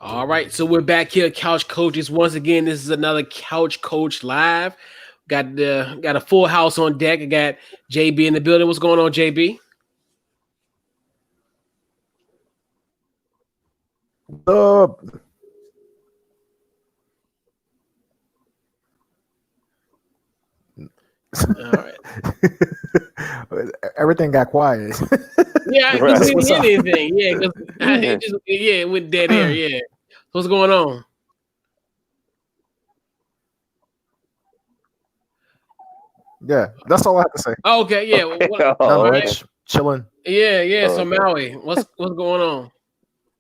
All right, so we're back here, Couch Coaches. Once again, this is another Couch Coach Live. Got a full house on deck. I got JB in the building. What's going on, JB? Uh, All right. Everything got quiet. Yeah, I Right. couldn't What's hear up? anything. Yeah, because Yeah. it just it went dead air. Yeah. What's going on? Yeah, that's all I have to say. Oh, okay, yeah. Not All Oh, right. okay. much. Chilling. Yeah. Oh, So okay. Maui, what's going on?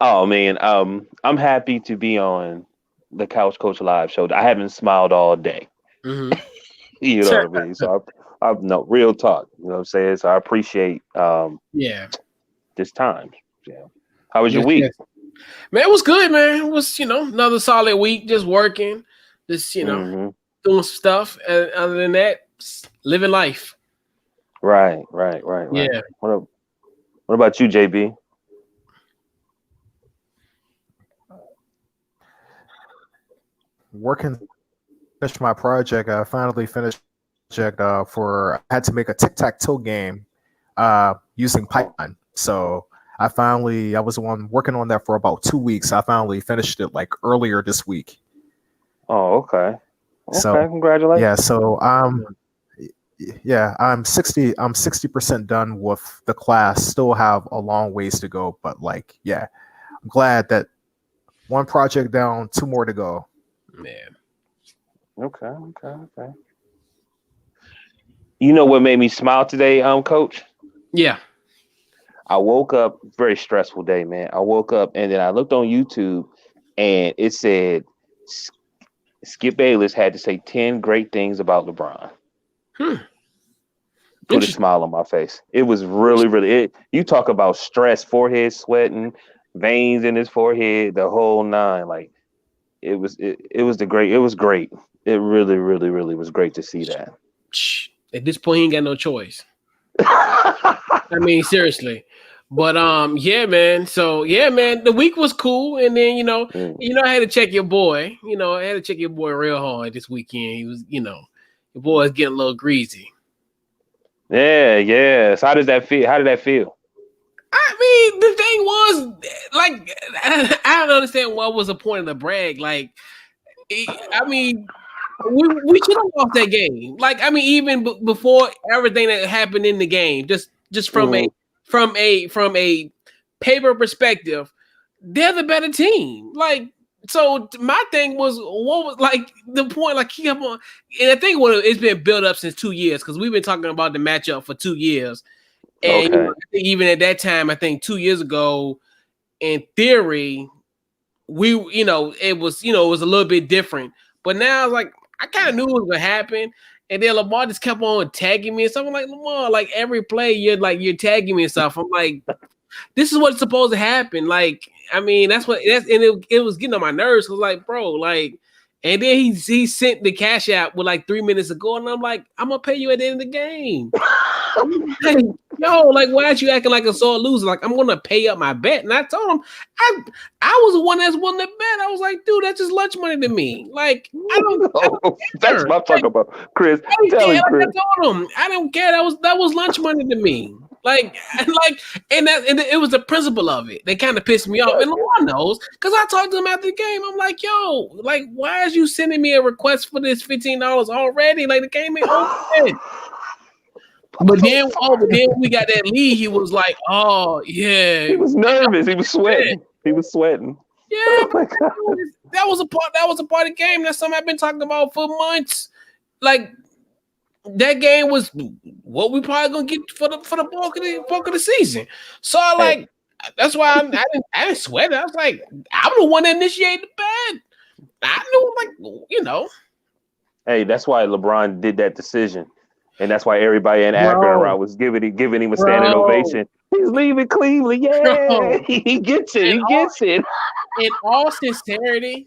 Oh man, I'm happy to be on the Couch Coach Live show. I haven't smiled all day. Mm-hmm. You know what I mean? So I no real talk. You know what I'm saying? So I appreciate Yeah. this time. Yeah. How was your Yes, week? yes. Man, it was good, man. It was, another solid week, just working, just, Hmm. doing stuff. And other than that, living life. Right. Yeah. What about you, JB? Working, finished my project. I finally finished project for I had to make a tic-tac-toe game using Oh, Python. So I was the one working on that for about 2 weeks. I finally finished it like earlier this week. oh, okay. So Okay, yeah, congratulations. so yeah, I'm 60% done with the class. Still have a long ways to go, but like yeah, I'm glad that one project down, two more to go. Man. Okay. You know what made me smile today, coach? Yeah. I woke up, very stressful day, man. I woke up and then I looked on YouTube and it said S- Skip Bayless had to say 10 great things about LeBron. Hmm. Put a Interesting. smile on my face. It was really you talk about stress, forehead sweating, veins in his forehead, the whole nine. Like it was it was great. It really was great to see that. At this point, he ain't got no choice. I mean, seriously. But yeah, man. So yeah, man, the week was cool, and then Mm. I had to check your boy. I had to check your boy real hard this weekend. He was, your boy's getting a little greasy. Yeah. So how does that feel? How did that feel? I mean, the thing was, like, I don't understand what was the point of the brag. Like, I mean, we should have lost that game. Like, I mean, even before everything that happened in the game, just Hmm. from a paper perspective, they're the better team. Like, so my thing was, what was like the point? Like, he kept on, and I think it's been built up since 2 years because we've been talking about the matchup for 2 years, and Okay. I think even at that time, I think 2 years ago, in theory, we it was a little bit different, but now it's like I kind of knew it was gonna happen, and then Lamar just kept on tagging me and stuff. I'm like, Lamar, like every play you're tagging me and stuff. I'm like, this is what's supposed to happen. Like, I mean, and it was getting on my nerves. Cause like, bro, like, and then he sent the cash out with like 3 minutes ago, and I'm like, I'm gonna pay you at the end of the game. Like, yo, like, why are you acting like a sore loser? Like, I'm gonna pay up my bet. And I told him, I I was the one that's won the bet. I was like, dude, that's just lunch money to me. Like, I don't That's care. what I'm Like, talking about, Chris. I don't Tell care. him, Like Chris. I told him, I don't care. That was lunch money to me. Like, and it was the principle of it that kind of pissed me off. And Lamar knows because I talked to him after the game. I'm like, yo, like, why is you sending me a request for this $15 already? Like, the game ain't over. But then when we got that lead, he was like, "Oh yeah, He was nervous. He was sweating. He was sweating. yeah." Oh But my god. that was a part. That was a part of the game. That's something I've been talking about for months. Like that game was what we probably gonna get for the bulk of the season. So Hey, like that's why I didn't sweat it. I was like, I'm the one that initiated the bet. I knew hey, that's why LeBron did that decision. And that's why everybody in Akron bro, around was giving him a standing bro, ovation. He's leaving Cleveland. Yeah. bro. He gets it. In He all gets it. in all sincerity,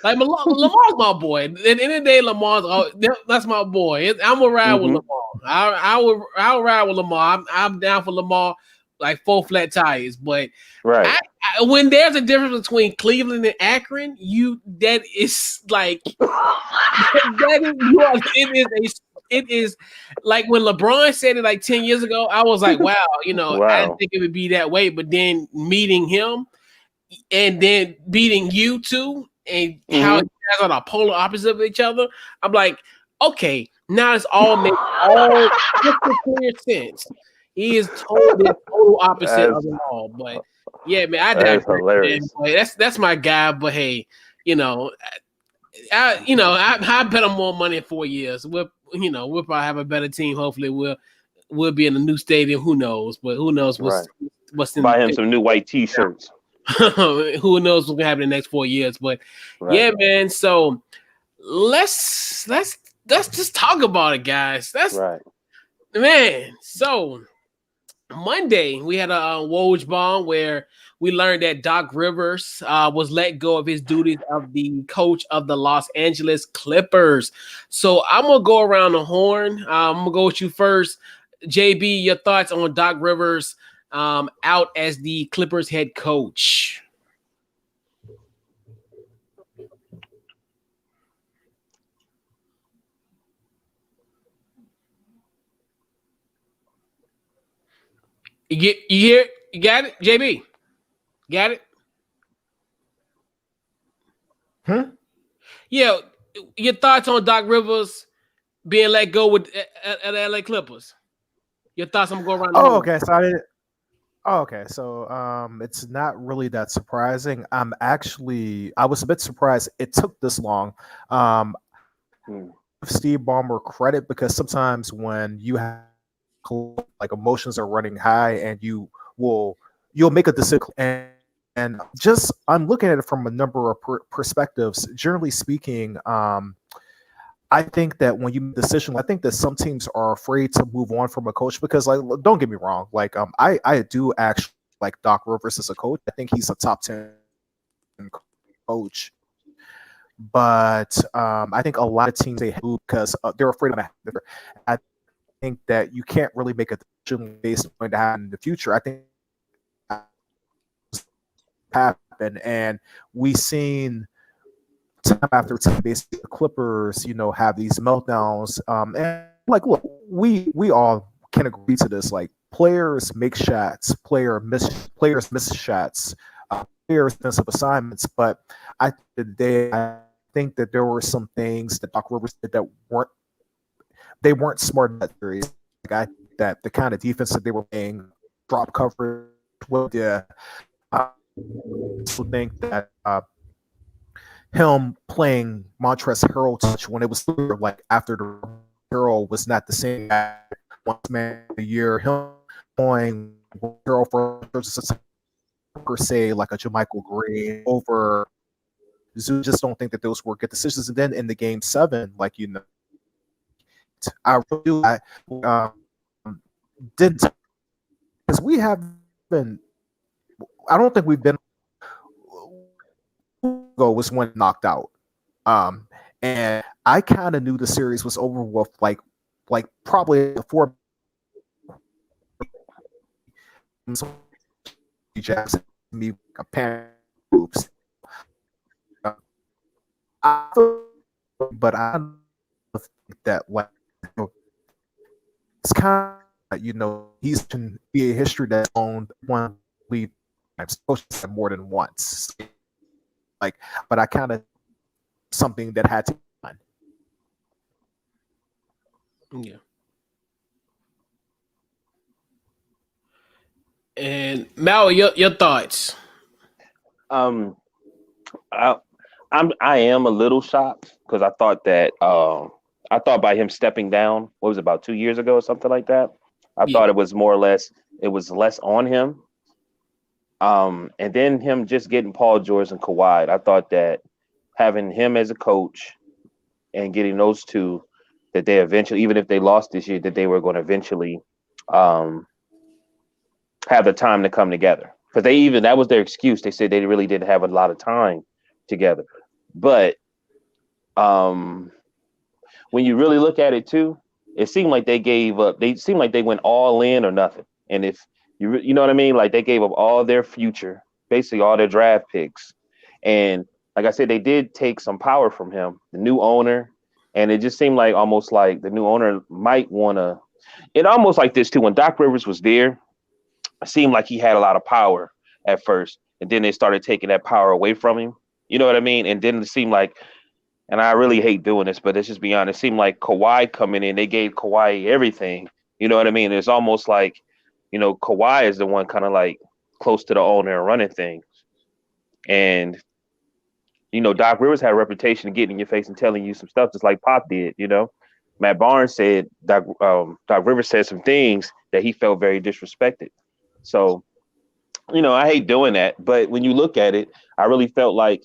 like Lamar's my boy. At the end of the day, that's my boy. I'm gonna ride with Hmm. Lamar. I'll ride with Lamar. I'm down for Lamar. like 4 flat tires. But Right. when there's a difference between Cleveland and Akron, that is like it is like when LeBron said it like 10 years ago. I was like, wow, I didn't think it would be that way. But then meeting him and then beating you too, and how you guys are the polar opposite of each other, I'm like, okay, now it's all makes all clear sense. He is total opposite of them all. But yeah, man, I that's hilarious. That's my guy. But hey, I bet him more money in 4 years. We'll probably have a better team. Hopefully, we'll be in a new stadium. Who knows? But who knows what's in buy him some new white T-shirts. Who knows what's gonna happen in the next 4 years? But yeah, man. So let's just talk about it, guys. That's right, man. So Monday we had a Woj bomb where we learned that Doc Rivers was let go of his duties of the coach of the Los Angeles Clippers. So I'm gonna go around the horn. I'm gonna go with you first, JB. Your thoughts on Doc Rivers out as the Clippers head coach? You got it, JB? Got it? Yeah, your thoughts on Doc Rivers being let go with at the LA Clippers? Your thoughts? I'm going around. Okay. So I didn't. Oh, okay, so it's not really that surprising. I was a bit surprised it took this long. Steve Ballmer credit, because sometimes when you have like emotions are running high and you'll make a decision, and just I'm looking at it from a number of perspectives. Generally speaking, I think that when you make a decision, I think that some teams are afraid to move on from a coach because, like, don't get me wrong, like, I do actually like Doc Rivers as a coach. I think he's a top 10 coach, but I think a lot of teams they move because they're afraid of that. I think that you can't really make a decision based on what happen in the future. I think happen, and we've seen time after time, basically the Clippers, have these meltdowns. And like, look, we all can agree to this. Like, players make shots, players miss shots, players defensive assignments. But I think that there were some things that Doc Rivers did that weren't smart in that series. Like, that the kind of defense that they were playing, drop coverage with I also think that him playing Montrezl Harrell touch when it was like after the Harrell was not the same once man a year, him playing Harrell for per se like a JaMychal Green over Zoo. Just don't think that those were good decisions. And then in the game 7, like, I really didn't, because we have been. I don't think we've been. Was when knocked out, and I kind of knew the series was over with like probably before Jackson me a pan oops. But I think that, like, it's kind of, he's can be a history that's owned one lead more than once. Like, but I kind of something that had to be done. Yeah. And Mal, your thoughts? I am a little shocked because I thought by him stepping down, what was it, about 2 years ago or something like that? I thought it was less on him. And then him just getting Paul George and Kawhi, I thought that having him as a coach and getting those two, that they eventually, even if they lost this year, that they were going to eventually have the time to come together. Because that was their excuse. They said they really didn't have a lot of time together. But when you really look at it too, it seemed like they gave up. They seemed like they went all in or nothing. And if You know what I mean? Like they gave up all their future, basically all their draft picks, and like I said, they did take some power from him, the new owner, and it just seemed like almost like the new owner might want to. It almost like this too. When Doc Rivers was there, it seemed like he had a lot of power at first, and then they started taking that power away from him. You know what I mean? And then it seemed like, and I really hate doing this, but let's just be honest, it seemed like Kawhi coming in, they gave Kawhi everything. You know what I mean? It's almost like, Kawhi is the one kind of like close to the owner and running things. And, Doc Rivers had a reputation of getting in your face and telling you some stuff just like Pop did, Matt Barnes said, Doc Rivers said some things that he felt very disrespected. So, I hate doing that. But when you look at it, I really felt like,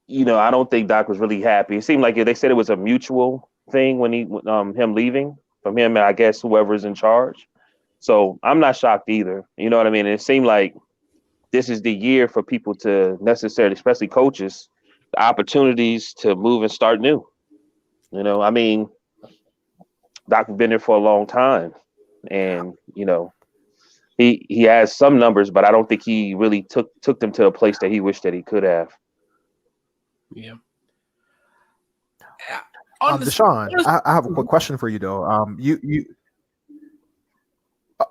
I don't think Doc was really happy. It seemed like they said it was a mutual thing when him leaving from him and I guess whoever's in charge. So I'm not shocked either. You know what I mean? And it seemed like this is the year for people to necessarily, especially coaches, the opportunities to move and start new. I mean, Doc has been there for a long time, and he has some numbers, but I don't think he really took them to a place that he wished that he could have. Yeah. Deshaun, I have a quick question for you though.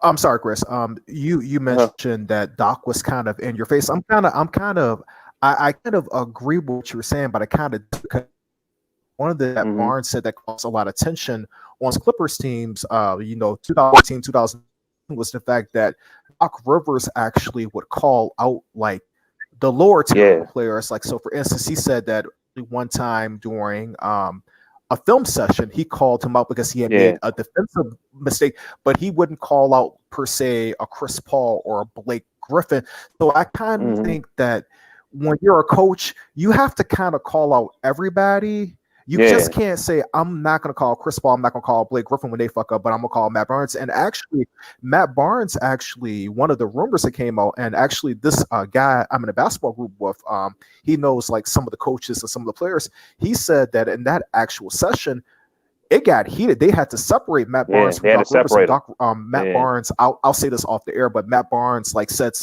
I'm sorry, Chris. You mentioned that Doc was kind of in your face. I kind of agree with what you were saying, but I kind of one of the that Barnes said that caused a lot of tension on Clippers teams. 2018, 2000 was the fact that Doc Rivers actually would call out like the lower tier players. Like, so for instance, he said that one time during a film session, he called him out because he had made a defensive mistake, but he wouldn't call out per se a Chris Paul or a Blake Griffin. So I kind of think that when you're a coach, you have to kind of call out everybody. You just can't say, I'm not going to call Chris Paul, I'm not going to call Blake Griffin when they fuck up, but I'm going to call Matt Barnes. And actually, Matt Barnes, one of the rumors that came out, and actually this guy I'm in a basketball group with, he knows like some of the coaches and some of the players. He said that in that actual session, it got heated. They had to separate Matt Barnes from Doc Rivers. Matt Barnes, I'll say this off the air, but Matt Barnes like said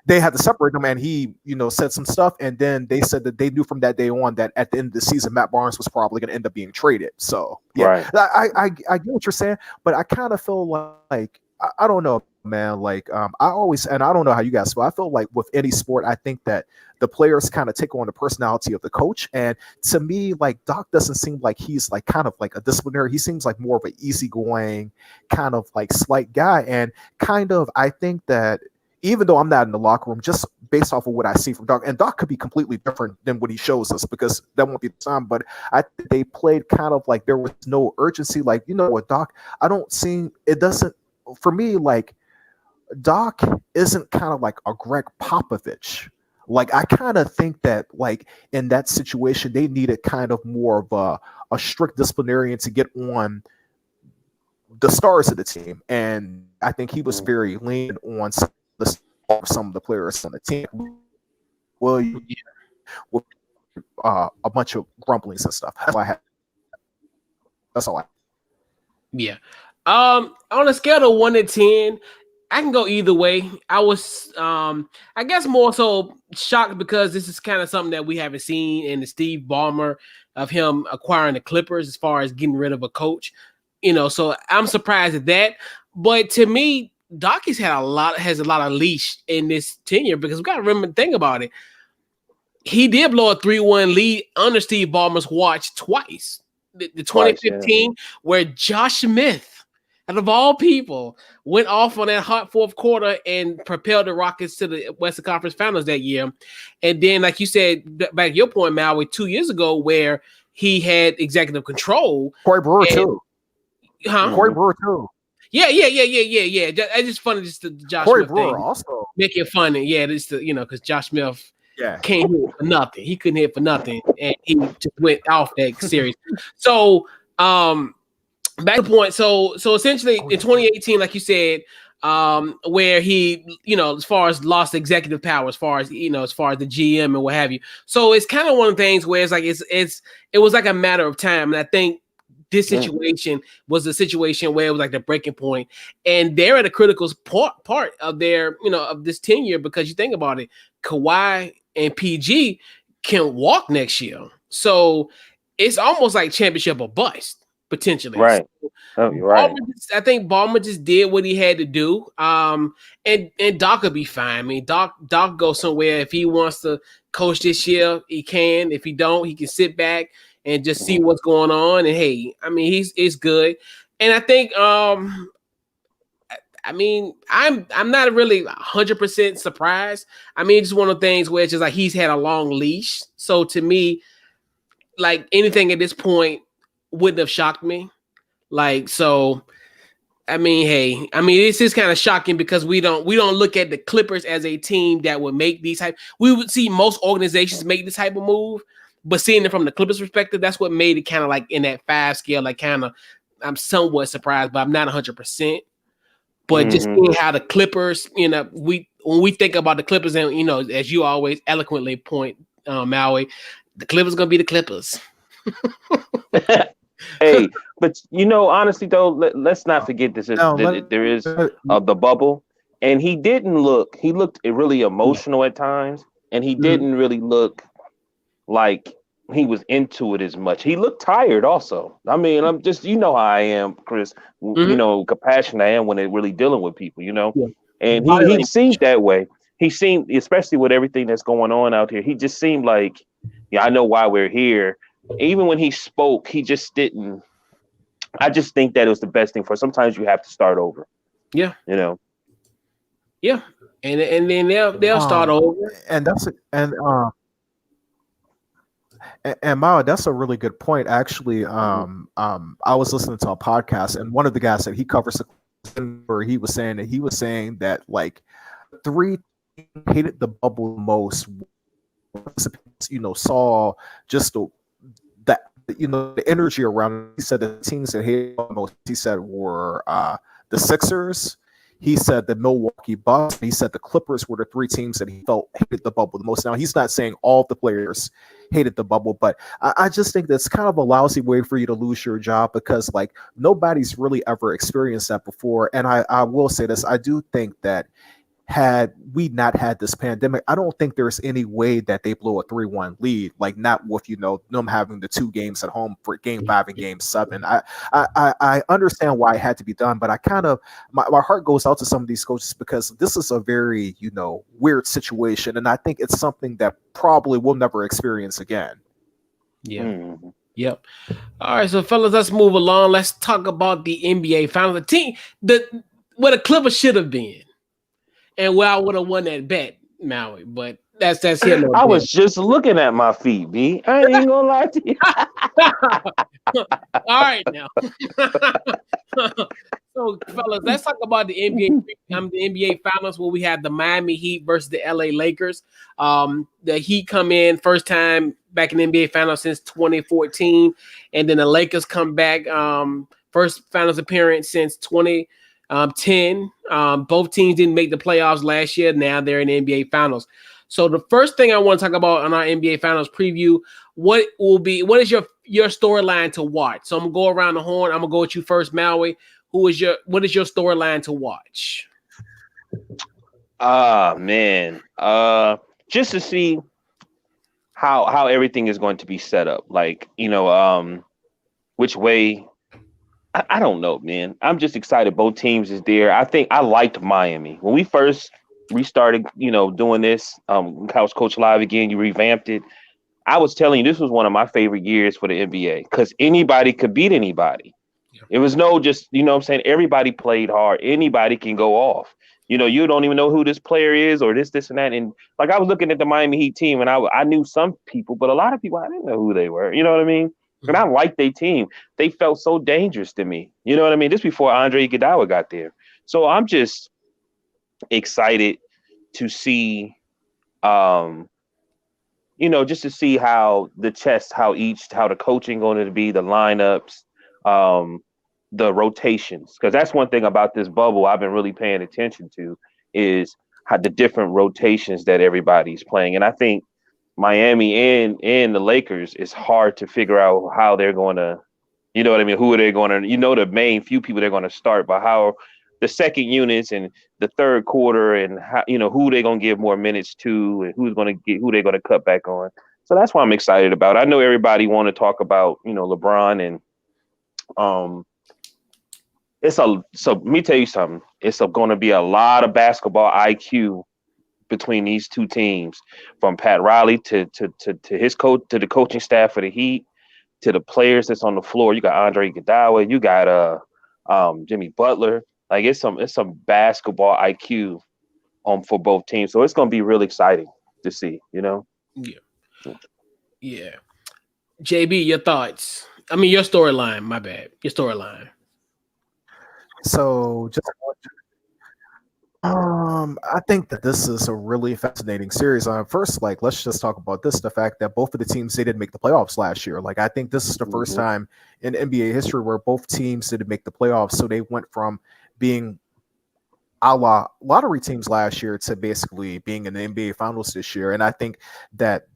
they had to separate them, and he, said some stuff, and then they said that they knew from that day on that at the end of the season, Matt Barnes was probably going to end up being traded. So yeah, I get what you're saying, but I kind of feel like I don't know, man. Like I always, and I don't know how you guys feel. I feel like with any sport, I think that the players kind of take on the personality of the coach, and to me, like Doc doesn't seem like he's like kind of like a disciplinary. He seems like more of an easygoing kind of like slight guy, and kind of I think that. Even though I'm not in the locker room, just based off of what I see from Doc, and Doc could be completely different than what he shows us because that won't be the time. But I think they played kind of like there was no urgency. Like, what, Doc, I don't see it doesn't for me like Doc isn't kind of like a Greg Popovich. Like I kind of think that like in that situation they needed kind of more of a strict disciplinarian to get on the stars of the team, and I think he was very lean on some of the players on the team. Well, with a bunch of grumblings and stuff. That's all I have. Yeah. On a scale of 1 to 10, I can go either way. I was, I guess, more so shocked because this is kind of something that we haven't seen in the Steve Ballmer of him acquiring the Clippers as far as getting rid of a coach. So I'm surprised at that. But to me, Doc has a lot of leash in this tenure because we got to remember, think about it. He did blow a 3-1 lead under Steve Ballmer's watch twice. The 2015 where Josh Smith, out of all people, went off on that hot fourth quarter and propelled the Rockets to the Western Conference Finals that year. And then, like you said, back to your point, Maui, 2 years ago where he had executive control. Corey Brewer too. Corey Brewer too. Yeah. It's just funny just the Josh Corey Smith Brewer thing. Also Make it funny. Yeah, it's because Josh Smith can't hit for nothing. He couldn't hit for nothing. And he just went off that series. So back to the point. So essentially in 2018, like you said, where he, as far as lost executive power, as far as the GM and what have you. So it's kind of one of the things where it's like it was like a matter of time. And I think this situation was a situation where it was like the breaking point, and they're at a critical part of their, of this tenure, because you think about it, Kawhi and PG can walk next year, so it's almost like championship or bust potentially. Right. So, right. I think Ballmer just did what he had to do. And Doc will be fine. I mean, Doc goes somewhere. If he wants to coach this year, he can. If he don't, he can sit back and just see what's going on. And hey, I mean, he's good. And I think I mean, I'm not really 100% surprised. I mean, it's just one of the things where it's just like he's had a long leash. So to me, like anything at this point wouldn't have shocked me. Like, so I mean, hey, I mean, this is kind of shocking because we don't look at the Clippers as a team that would make these type. We would see most organizations make this type of move, but seeing it from the Clippers perspective, that's what made it kind of like in that 5 scale, like kind of, I'm somewhat surprised, but I'm not 100%. But just seeing how the Clippers, when we think about the Clippers, and as you always eloquently point, Maui, the Clippers gonna be the Clippers. Hey, but honestly though, let's not forget this. There is the bubble, and he looked really emotional at times, and he didn't really look like he was into it as much. He looked tired also. I mean, I'm just, how I am, Chris, compassionate I am when they're really dealing with people, and he seemed that way. He seemed, especially with everything that's going on out here, he just seemed like, I know why we're here. Even when he spoke, he just didn't. I just think that it was the best thing for. Sometimes you have to start over. Yeah. Yeah. And then they'll start over. And that's and Mao, that's a really good point. Actually, I was listening to a podcast, and one of the guys that he covers, where he was saying that like 3 hated the bubble most. Saw just the energy around. He said the teams that hated the most, he said, were the Sixers. He said the Milwaukee Bucks. He said the Clippers were the 3 teams that he felt hated the bubble the most. Now, he's not saying all the players hated the bubble, but I just think that's kind of a lousy way for you to lose your job, because like nobody's really ever experienced that before. And I will say this, I do think that had we not had this pandemic, I don't think there's any way that they blow a 3-1 lead, like not with them having the 2 games at home for game 5 and game 7. I understand why it had to be done, but I kind of my heart goes out to some of these coaches, because this is a very weird situation, and I think it's something that probably we'll never experience again. Yeah. Yep. All right, so fellas, let's move along. Let's talk about the NBA Finals. The team where the Clippers should have been. And I would have won that bet, Maui, but that's him. I was just looking at my feet, B. I ain't even gonna lie to you. All right, now. So, fellas, let's talk about the NBA Finals, where we had the Miami Heat versus the LA Lakers. The Heat come in first time back in the NBA Finals since 2014, and then the Lakers come back first Finals appearance since 2010. Both teams didn't make the playoffs last year. Now they're in the NBA Finals. So the first thing I want to talk about on our NBA Finals preview, what is your storyline to watch? So I'm gonna go around the horn. I'm gonna go with you first, Maui. What is your storyline to watch? Man. Just to see how everything is going to be set up. Like, which way. I don't know, man. I'm just excited both teams is there. I think I liked Miami. When we first restarted, doing this, Couch Coach Live again, you revamped it. I was telling you, this was one of my favorite years for the NBA, because anybody could beat anybody. Yeah. It was no just, what I'm saying? Everybody played hard. Anybody can go off. You don't even know who this player is or this and that. And like, I was looking at the Miami Heat team, and I knew some people, but a lot of people, I didn't know who they were. You know what I mean? And I liked their team. They felt so dangerous to me. You know what I mean? Just before Andre Iguodala got there. So I'm just excited to see, just to see how the coaching going to be, the lineups, the rotations. Because that's one thing about this bubble I've been really paying attention to, is how the different rotations that everybody's playing. And I think Miami and the Lakers, is hard to figure out how they're going to You know what I mean? Who are they going to? You know the main few people they're going to start, but how the second units and the third quarter and how who they going to give more minutes to and who they're going to cut back on. So that's what I'm excited about. I know everybody want to talk about LeBron and so let me tell you something. It's going to be a lot of basketball IQ between these two teams, from Pat Riley to his coach, to the coaching staff for the Heat, to the players that's on the floor. You got Andre Iguodala, you got Jimmy Butler. Like it's some basketball IQ for both teams. So it's going to be really exciting to see. Yeah. JB, your thoughts? I mean, your storyline. My bad. Your storyline. So I think that this is a really fascinating series. First, let's just talk about the fact that both of the teams, they didn't make the playoffs last year. I think this is the first time in NBA history where both teams didn't make the playoffs. So they went from being a la lottery teams last year to basically being in the NBA Finals this year. And I think that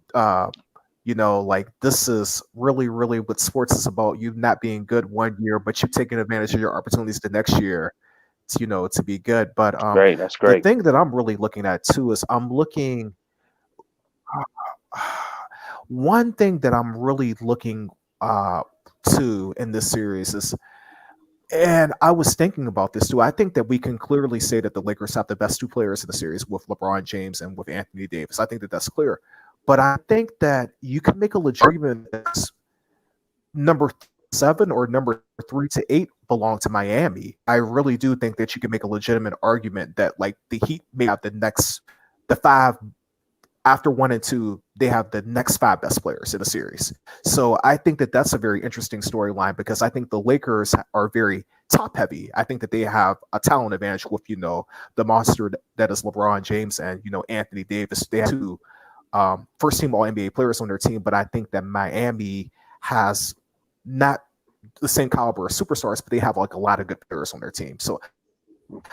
this is really, really what sports is about. You not being good one year, but you taking advantage of your opportunities the next year, to be good. But great, that's great. The thing that I'm really looking at too is one thing that I'm really looking to in this series is, and I was thinking about this too. I think that we can clearly say that the Lakers have the best two players in the series with LeBron James and with Anthony Davis. I think that that's clear. But I think that you can make a legitimate argument number 7 or number 3 to 8 belong to Miami. I really do think that you can make a legitimate argument that the Heat may have the 5 after 1 and 2, they have the next 5 best players in the series. So I think that that's a very interesting storyline because I think the Lakers are very top heavy. I think that they have a talent advantage with, the monster that is LeBron James and, Anthony Davis. They have 2 first team All NBA players on their team, but I think that Miami has not the same caliber of superstars, but they have a lot of good players on their team. So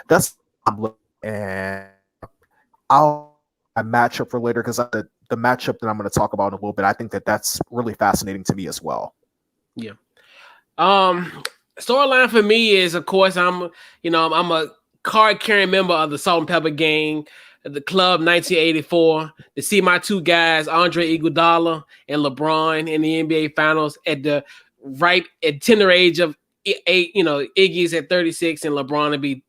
that's I'm looking, and I'll a matchup for later because the matchup that I'm going to talk about in a little bit, I think that that's really fascinating to me as well. Yeah. Storyline for me is, of course, I'm a card carrying member of the Salt and Pepper Gang, the club 1984, to see my 2 guys, Andre Iguodala and LeBron, in the NBA Finals at the tender age of 8. Iggy's at 36 and LeBron will be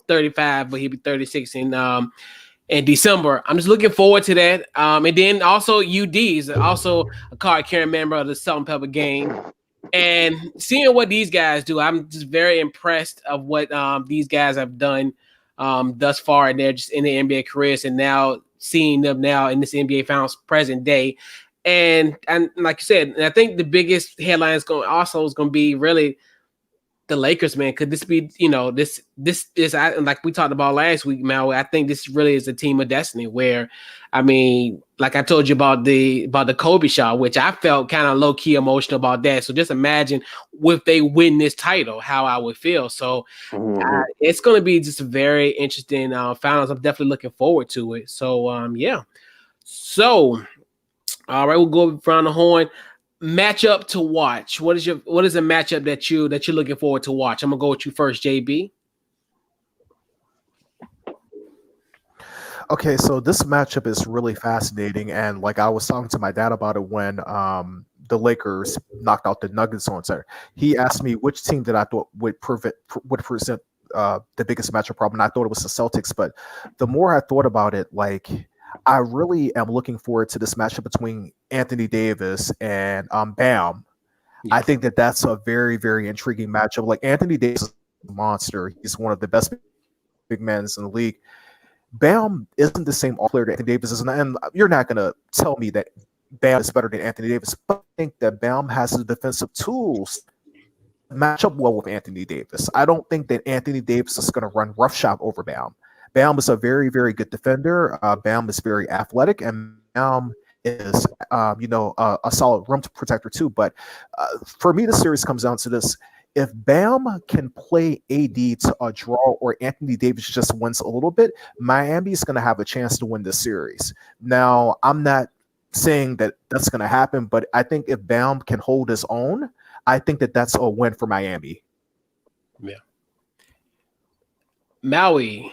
35, but he'll be 36 in December. I'm just looking forward to that. And then also UD is also a card carrying member of the Salt and Pepper Gang. And seeing what these guys do, I'm just very impressed of what these guys have done thus far in their NBA careers, and now seeing them now in this NBA Finals present day. And like you said, I think the biggest headline is going to be really the Lakers, man. Could this be, this like we talked about last week, Mal? I think this really is a team of destiny. Where, I mean, like I told you about the Kobe shot, which I felt kind of low key emotional about that. So just imagine if they win this title, how I would feel. So it's going to be just a very interesting finals. I'm definitely looking forward to it. So yeah. So all right, we'll go around the horn. Matchup to watch. What is a matchup that you're looking forward to watch? I'm gonna go with you first, JB. Okay, so this matchup is really fascinating, and I was talking to my dad about it when the Lakers knocked out the Nuggets on Saturday. He asked me which team that I thought would present the biggest matchup problem. And I thought it was the Celtics, but the more I thought about it, I really am looking forward to this matchup between Anthony Davis and Bam. Yeah. I think that that's a very, very intriguing matchup. Anthony Davis is a monster. He's one of the best big men in the league. Bam isn't the same player that Anthony Davis is. And you're not going to tell me that Bam is better than Anthony Davis, but I think that Bam has the defensive tools to match up well with Anthony Davis. I don't think that Anthony Davis is going to run roughshod over Bam. Bam is a very, very good defender. Bam is very athletic, and Bam is, a solid rim protector too. But for me, the series comes down to this. If Bam can play AD to a draw or Anthony Davis just wins a little bit, Miami is going to have a chance to win this series. Now, I'm not saying that that's going to happen, but I think if Bam can hold his own, I think that that's a win for Miami. Yeah. Maui.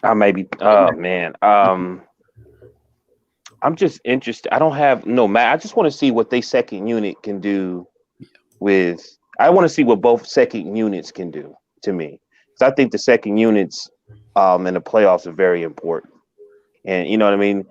I maybe. Oh man. I'm just interested. I don't have no Matt. I just want to see what they second unit can do with. I want to see what both second units can do to me, because I think the second units in the playoffs are very important. And you know what I mean.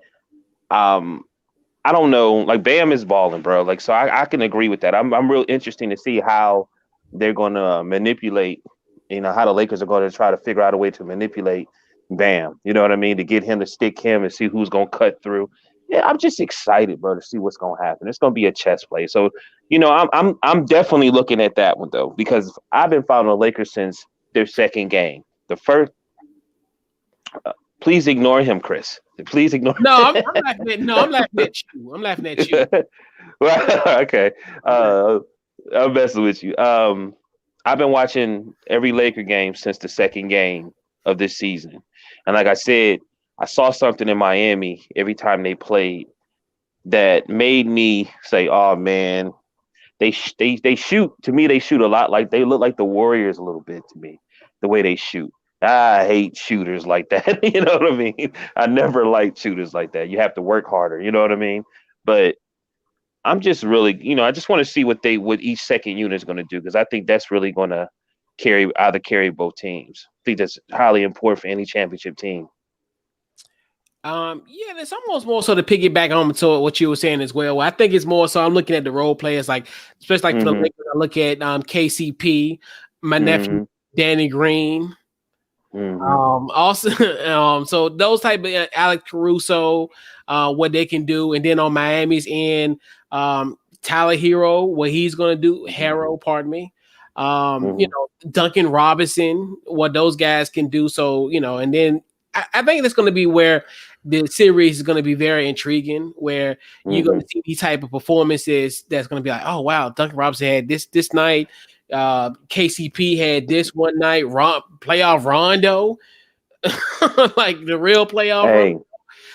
I don't know. Like Bam is balling, bro. Like so, I can agree with that. I'm real interesting to see how they're going to manipulate. You know how the Lakers are going to try to figure out a way to manipulate Bam. You know what I mean, to get him to stick him and see who's going to cut through. Yeah, I'm just excited, bro, to see what's going to happen. It's going to be a chess play. So, you know, I'm definitely looking at that one though, because I've been following the Lakers since their second game. The first, please ignore him, Chris. Please ignore. No, I'm laughing at. No, I'm laughing at you. I'm laughing at you. Well, okay, I'm messing with you. I've been watching every Laker game since the second game of this season, and like I said, I saw something in Miami every time they played that made me say, "Oh man, they shoot." To me, they shoot a lot like they look like the Warriors a little bit to me, the way they shoot. I hate shooters like that. You know what I mean? I never liked shooters like that. You have to work harder. You know what I mean? But I'm just really, you know, I just want to see what each second unit is going to do, because I think that's really going to carry both teams. I think that's highly important for any championship team. Yeah, there's almost more so to piggyback on to what you were saying as well. I think it's more so I'm looking at the role players, like especially like for the Lakers, I look at KCP, my nephew Danny Green. Also, so those type of Alex Caruso, what they can do, and then on Miami's end, Tyler Hero, what he's gonna do, pardon me. You know, Duncan Robinson, what those guys can do. So, you know, and then I think that's gonna be where the series is gonna be very intriguing, where you're gonna see these type of performances that's gonna be like, oh wow, Duncan Robinson had this night. KCP had this one night. Playoff Rondo, like the real playoff.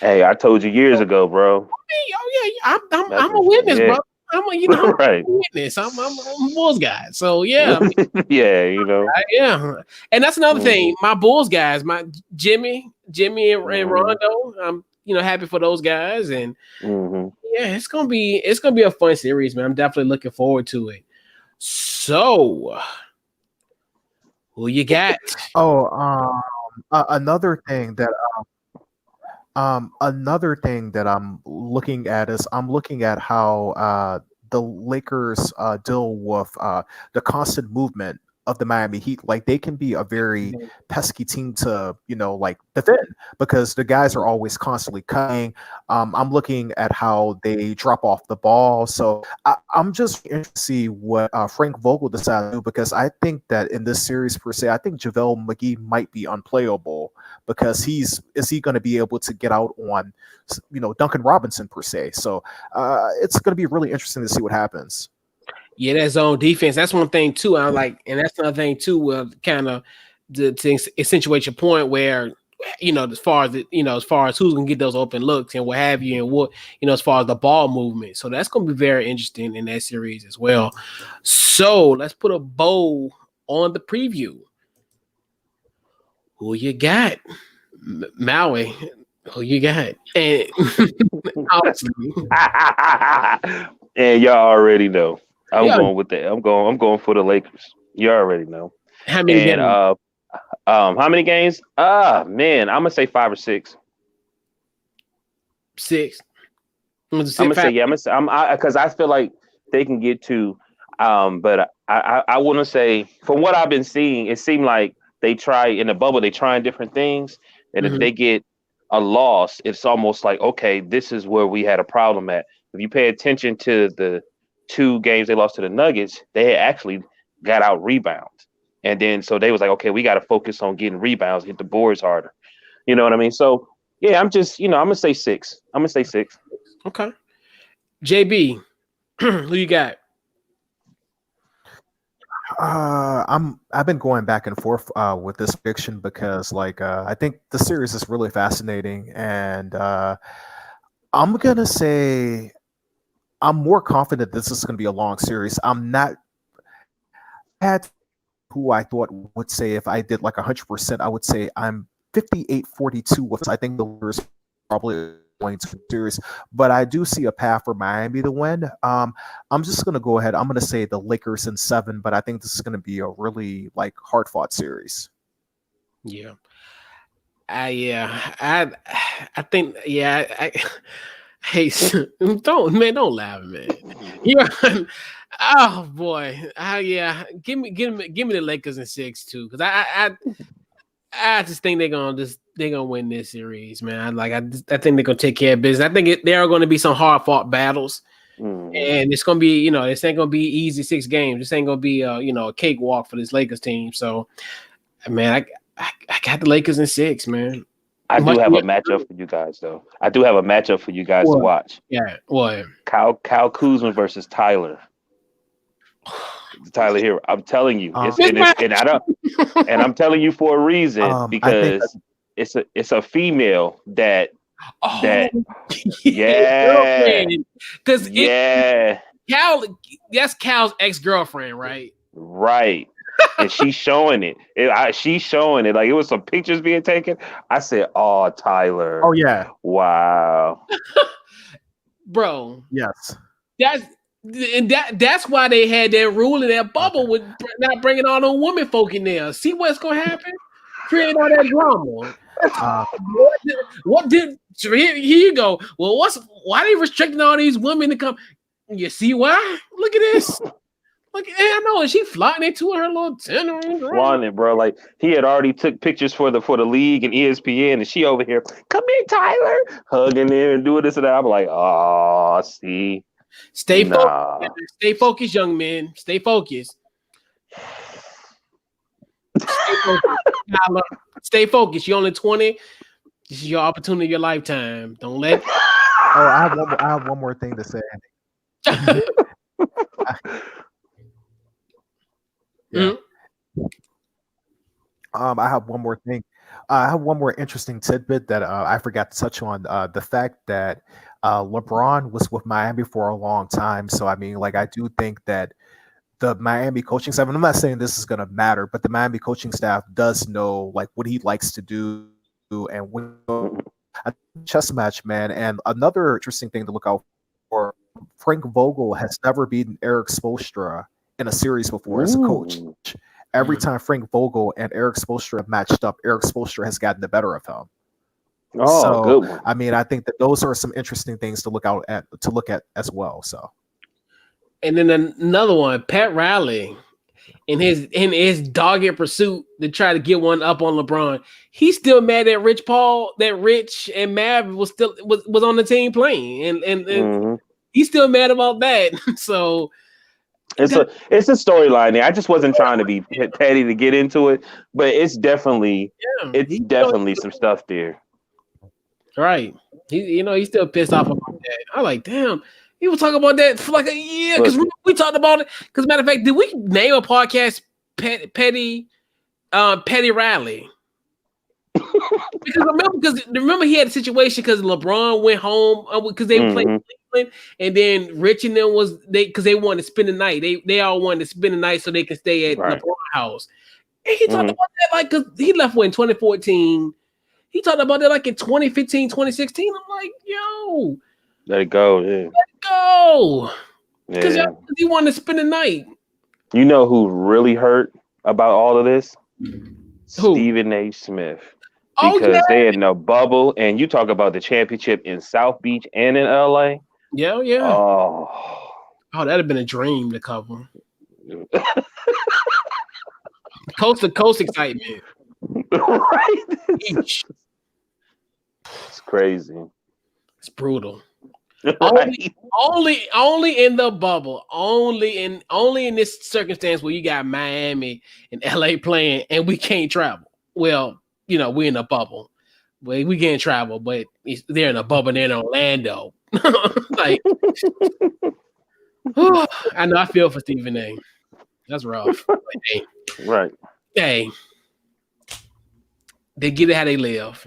Hey, I told you years ago, bro. I'm a witness, bro. I'm a right. witness. I'm a Bulls guy. So yeah, yeah, you know, yeah. And that's another thing. My Bulls guys, my Jimmy and Rondo. I'm happy for those guys, and yeah, it's gonna be a fun series, man. I'm definitely looking forward to it. So, who you got? Another thing that I'm looking at is I'm looking at how the Lakers deal with the constant movement of the Miami Heat. Like they can be a very pesky team to like defend, because the guys are always constantly cutting. I'm looking at how they drop off the ball, so I'm just interested to see what Frank Vogel decides to do, because I think that in this series per se, I think JaVale McGee might be unplayable, because is he going to be able to get out on Duncan Robinson per se? So it's going to be really interesting to see what happens. Yeah, that zone defense. That's one thing too. I like, and that's another thing too. Kind of to accentuate your point, where as far as who's gonna get those open looks and what have you, and what as far as the ball movement. So that's gonna be very interesting in that series as well. So let's put a bow on the preview. Who you got, Maui? Who you got? And and y'all already know. Going with that. I'm going for the Lakers. You already know. How many games? How many games? Man, I'm gonna say 5 or 6. 6. I'm gonna say because I feel like they can get to. But I want to say, from what I've been seeing, it seemed like they try in the bubble. They trying different things, and if they get a loss, it's almost like, okay, this is where we had a problem at. If you pay attention to the 2 games they lost to the Nuggets, they had actually got out rebounds. And then so they was like, okay, we got to focus on getting rebounds, hit the boards harder. You know what I mean? So yeah, I'm just, I'm gonna say 6. I'm gonna say 6. Okay. JB, who you got? I've been going back and forth with this prediction, because I think the series is really fascinating, and I'm gonna say I'm more confident this is going to be a long series. I'm not had who I thought would say if I did like 100%, I would say I'm 58-42 with. I think the Lakers probably going to the series, but I do see a path for Miami to win. I'm just gonna go ahead. I'm gonna say the Lakers in 7, but I think this is gonna be a really like hard fought series. Yeah. I think hey, don't laugh, man. Yeah. Oh boy. Give me the Lakers in 6 too, because I just think they're gonna win this series, man. I think they're gonna take care of business. I think there are going to be some hard fought battles, and it's gonna be this ain't gonna be easy 6 games. This ain't gonna be a cakewalk for this Lakers team. So, man, I got the Lakers in 6, man. I do have a matchup for you guys, though. I do have a matchup for you guys to watch. Yeah, what? Kyle Kuzma versus Tyler. Tyler Hero. I'm telling you, and I'm telling you for a reason, because it's a female that because Cal, that's Cal's ex-girlfriend, right? Right. And she's showing it. She's showing it. Like, it was some pictures being taken. I said, "Oh, Tyler. Oh yeah. Wow." Bro. Yes. That's why they had that rule in that bubble with not bringing all the women folk in there. See what's gonna happen? Create all that drama. Here you go. Well, why they restricting all these women to come? You see why? Look at this. Look, I know, and she flying into her little tenor. Flying, bro. Like, he had already took pictures for the league and ESPN, and she over here, "Come in, Tyler," hugging there and doing this and that. I'm like, "Oh, see." Stay focused. Stay focused, young men. Stay focused. Stay focused. You're only 20. This is your opportunity of your lifetime. Don't let. Oh, I have one more thing to say. I have one more thing. I have one more interesting tidbit that I forgot to touch on. The fact that LeBron was with Miami for a long time. So, I mean, like, I do think that the Miami coaching staff, and I'm not saying this is going to matter, but the Miami coaching staff does know, like, what he likes to do and when a chess match, man. And another interesting thing to look out for, Frank Vogel has never beaten Eric Spoelstra in a series before as a coach. Every time Frank Vogel and Eric Spoelstra have matched up, Eric Spoelstra has gotten the better of him. Oh, so, good one. I mean, I think that those are some interesting things to look at as well. So, and then another one, Pat Riley, in his dogged pursuit to try to get one up on LeBron, he's still mad at Rich Paul that Rich and Mav was on the team playing, and he's still mad about that. So. It's a storyline there. I just wasn't trying to be petty to get into it, but it's definitely some stuff there. Right. He's still pissed off about that. I'm like, damn, he was talking about that for like a year because we talked about it. Because matter of fact, did we name a podcast Petty Riley? Because remember he had a situation because LeBron went home because they were playing Cleveland, and then Rich and them because they wanted to spend the night. They all wanted to spend the night so they could stay at LeBron's house. And he talked about that like because he left in 2014. He talked about that like in 2015, 2016. I'm like, yo, let it go, yeah. Let it go. Because he wanted to spend the night. You know who really hurt about all of this? Who? Stephen A. Smith. Because they in a bubble, and you talk about the championship in South Beach and in LA. Yeah. Oh, that'd have been a dream to cover. Coast to coast excitement. Right. It's crazy. It's brutal. Right. Only in the bubble. Only in this circumstance where you got Miami and LA playing and we can't travel. Well, we're in a bubble. We can't travel, but they're in a bubble. They're in Orlando. Like, I know. I feel for Stephen A. That's rough. But, hey, right. Hey, they get it how they live.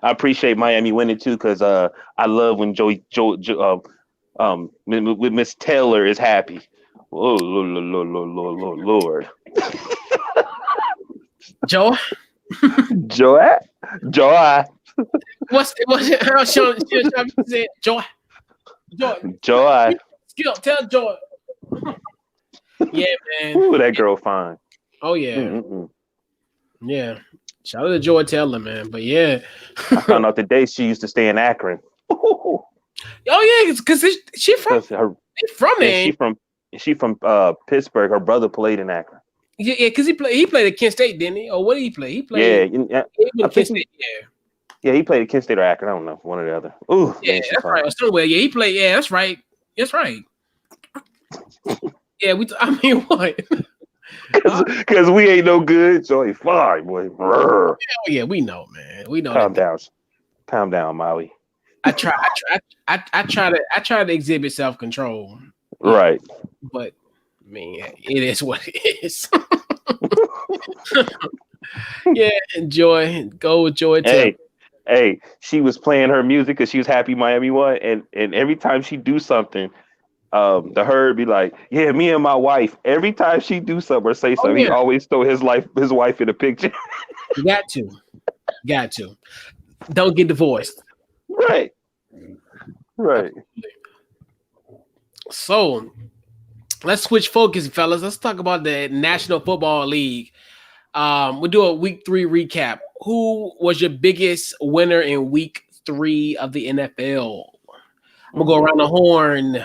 I appreciate Miami winning too, because I love when Miss Taylor is happy Oh, Lord. Joe, Joy. what's how Sean said? Joy. Joy. Skill, tell Joy. Yeah, man. Ooh, that girl fine. Oh yeah, Mm-mm-mm. yeah. Shout out to Joy Taylor, man. But yeah. I found out the day she used to stay in Akron. Oh yeah, because she from there. She from Pittsburgh. Her brother played in Akron. Yeah, because he played at Kent State, didn't he? Or what did he play? He played. Yeah, Kent State. Yeah, he played at Kent State or Akron. I don't know, one or the other. Ooh, Yeah, man, that's right. Somewhere. Yeah, he played. Yeah, that's right. That's right. Yeah, I mean, what? Because we ain't no good, so he fine, boy. Oh, yeah, we know, man. We know. Calm down, Maui. I try to exhibit self-control. Right. But man, it is what it is. Yeah, enjoy. Go with Joy Taylor. Hey, she was playing her music because she was happy Miami won, and every time she do something, the herd be like, yeah, me and my wife. Every time she do something or say something, he always throw his wife in the picture. You got to. Don't get divorced. Right. So let's switch focus, fellas. Let's talk about the National Football League. We'll do a week 3 recap. Who was your biggest winner in week 3 of the NFL? I'm gonna go around the horn.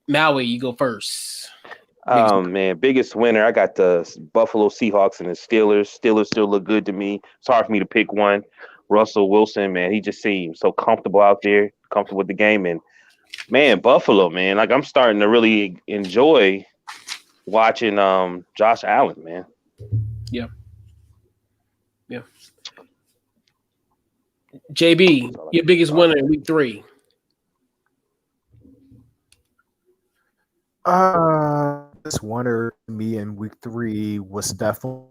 Maui, you go first. Biggest winner. I got the Buffalo Seahawks and the Steelers. Steelers still look good to me. It's hard for me to pick one. Russell Wilson, man, he just seems so comfortable out there, comfortable with the game. And man, Buffalo, man, like I'm starting to really enjoy watching Josh Allen, man. Yeah. JB, your biggest winner in week 3. This winner to me in week 3 was definitely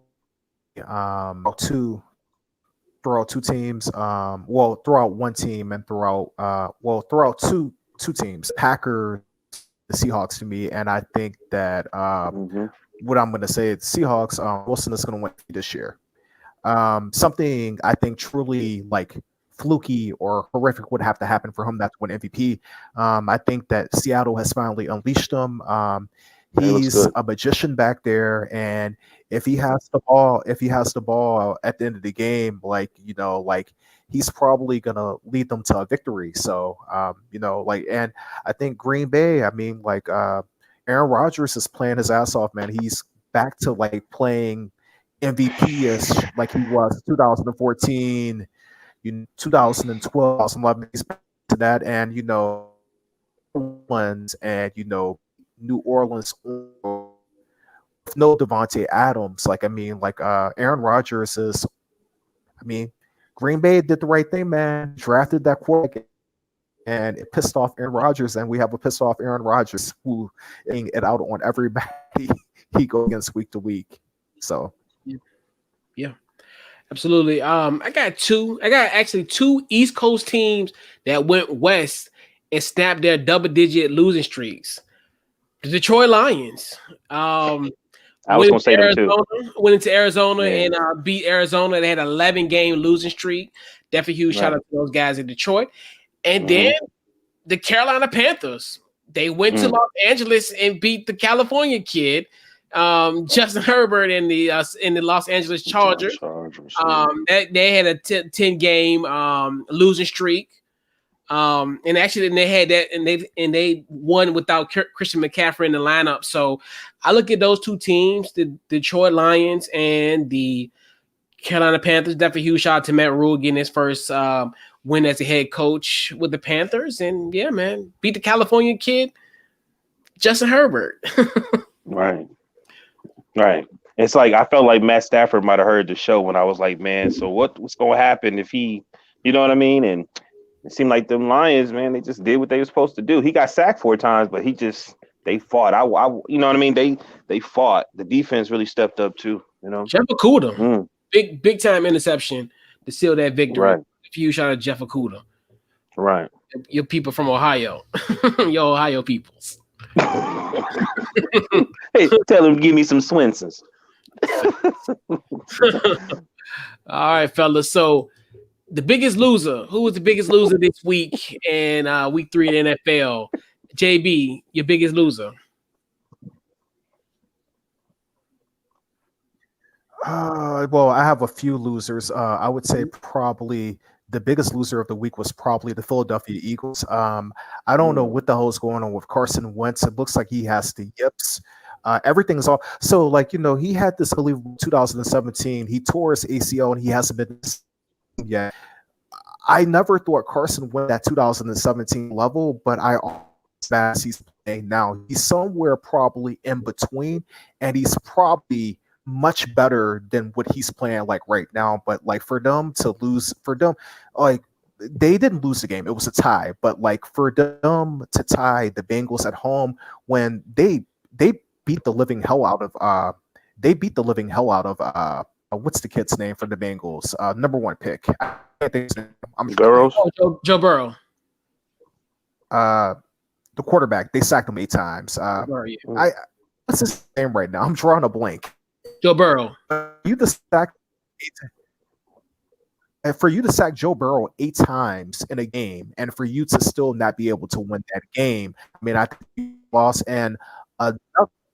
throughout two teams. Throughout one team and throughout two teams. Packers, the Seahawks to me, and I think that what I'm going to say is Seahawks. Wilson is going to win this year. Something I think truly like fluky or horrific would have to happen for him not to win MVP. I think that Seattle has finally unleashed him. He's a magician back there, and if he has the ball at the end of the game, he's probably gonna lead them to a victory. So, and I think Green Bay. I mean, Aaron Rodgers is playing his ass off, man. He's back to like playing MVP-ish like he was 2014, 2012, 2011. He's back to that, and New Orleans with no Devontae Adams. Aaron Rodgers is. I mean, Green Bay did the right thing, man. Drafted that quarterback, and it pissed off Aaron Rodgers, and we have a pissed off Aaron Rodgers who getting it out on everybody he goes against week to week. So, yeah, absolutely. I got actually 2 East Coast teams that went west and snapped their double-digit losing streaks. The Detroit Lions. I was going to say them too. Went into Arizona and beat Arizona. They had an 11-game losing streak. Definitely huge shout out to those guys in Detroit. And then the Carolina Panthers. They went to Los Angeles and beat the California kid, Justin Herbert, in the Los Angeles Chargers. They had a 10-game losing streak. And actually, they had that, and they won without Christian McCaffrey in the lineup. So I look at those 2 teams, the Detroit Lions and the Carolina Panthers. Definitely huge shout out to Matt Rule getting his first win as a head coach with the Panthers. And yeah, man, beat the California kid, Justin Herbert. Right. It's like I felt like Matt Stafford might have heard the show when I was like, man, so what's going to happen if he, you know what I mean? And it seemed like them Lions, man, they just did what they were supposed to do. He got sacked 4 times, but they fought. I you know what I mean? They fought. The defense really stepped up too. Jeff Okudah, big time interception to seal that victory. Right. A few shout out to Jeff Okudah. Right. Your people from Ohio, your Ohio peoples. Hey, tell him to give me some Swensons. All right, fellas. So the biggest loser. Who was the biggest loser this week in week 3 of the NFL? JB, your biggest loser. Well, I have a few losers. I would say probably the biggest loser of the week was probably the Philadelphia Eagles. I don't know what the hell is going on with Carson Wentz. It looks like he has the yips. Everything's all so like he had this unbelievable 2017. He tore his ACL and he hasn't been yet. I never thought Carson went that 2017 level, but I as he's playing now, he's somewhere probably in between, and he's probably much better than what he's playing like right now. But like for them to lose, like they didn't lose the game, it was a tie. But like for them to tie the Bengals at home when they beat the living hell out of what's the kid's name for the Bengals? Number 1 pick. I can't think his name. Burrows. Joe Burrow. The quarterback. They sacked him 8 times. Burrow, yeah. What's his name right now? I'm drawing a blank. Joe Burrow. You to sack and for you to sack Joe Burrow 8 times in a game, and for you to still not be able to win that game, I mean, I think you lost. And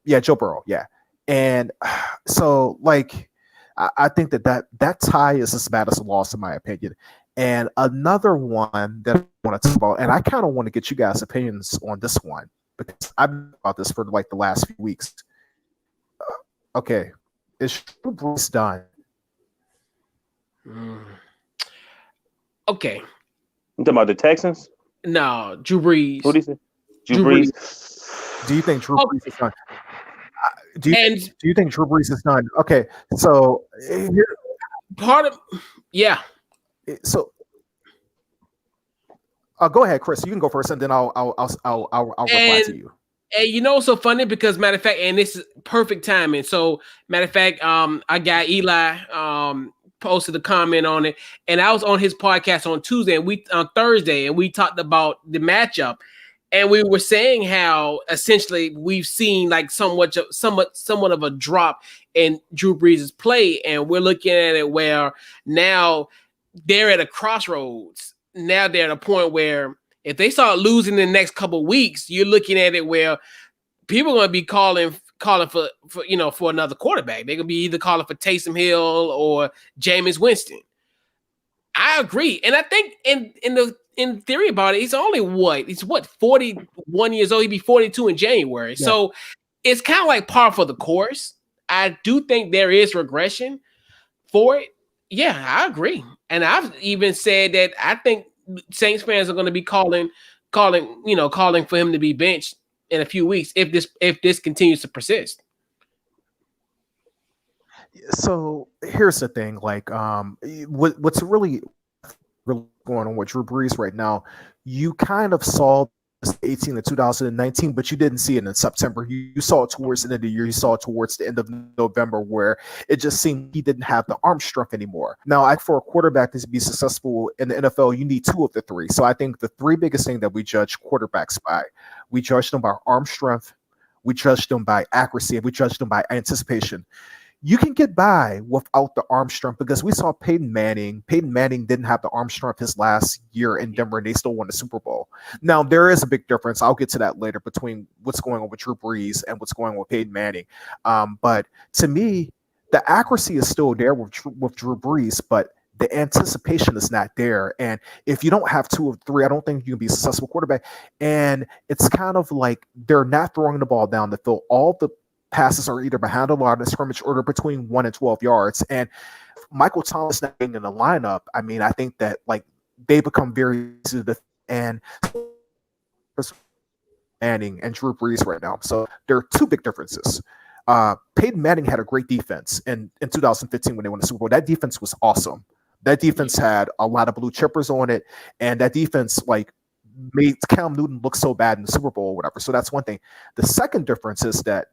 Joe Burrow, yeah. And so, like, I think that tie is as bad as a loss, in my opinion. And another one that I want to talk about, and I kind of want to get you guys' opinions on this one because I've been about this for like the last few weeks. Okay, is Drew Brees done? Okay. You talking about the Texans? No, Drew Brees. What do you say? Drew Brees. Do you think Drew Brees is done? Do you think Drew Brees is done? Okay, so part of so go ahead, Chris. You can go first, and then I'll reply to you. And you know, it's so funny because matter of fact, and this is perfect timing. So matter of fact, I got Eli posted a comment on it, and I was on his podcast on Tuesday and on Thursday, and we talked about the matchup, and we were saying how essentially we've seen like somewhat of a drop in Drew Brees' play, and we're looking at it where now they're at a crossroads. Now they're at a point where if they start losing in the next couple of weeks, you're looking at it where people are going to be calling for another quarterback. They're going to be either calling for Taysom Hill or Jameis Winston. I agree, and I think in theory about it, he's only 41 years old. He'd be 42 in January, so it's kind of like par for the course. I do think there is regression for it. Yeah, I agree, and I've even said that I think Saints fans are going to be calling for him to be benched in a few weeks if this continues to persist. So here's the thing, like what's really going on with Drew Brees right now, you kind of saw 18 to 2019, but you didn't see it in September. You saw it towards the end of the year. You saw it towards the end of November, where it just seemed he didn't have the arm strength anymore. Now, for a quarterback to be successful in the NFL, you need 2 of the 3. So I think the 3 biggest things that we judge quarterbacks by, we judge them by arm strength, we judge them by accuracy, and we judge them by anticipation. You can get by without the arm strength because we saw Peyton Manning. Peyton Manning didn't have the arm strength his last year in Denver, and they still won the Super Bowl. Now, there is a big difference. I'll get to that later between what's going on with Drew Brees and what's going on with Peyton Manning. But to me, the accuracy is still there with Drew Brees, but the anticipation is not there. And if you don't have 2 of 3, I don't think you can be a successful quarterback. And it's kind of like they're not throwing the ball down the field. All the passes are either behind the line of scrimmage or between 1 and 12 yards. And Michael Thomas not being in the lineup, I mean, I think that like they become very easy to and Manning and Drew Brees right now. So there are 2 big differences. Peyton Manning had a great defense in 2015 when they won the Super Bowl. That defense was awesome. That defense had a lot of blue chippers on it, and that defense like made Cam Newton look so bad in the Super Bowl or whatever. So that's one thing. The second difference is that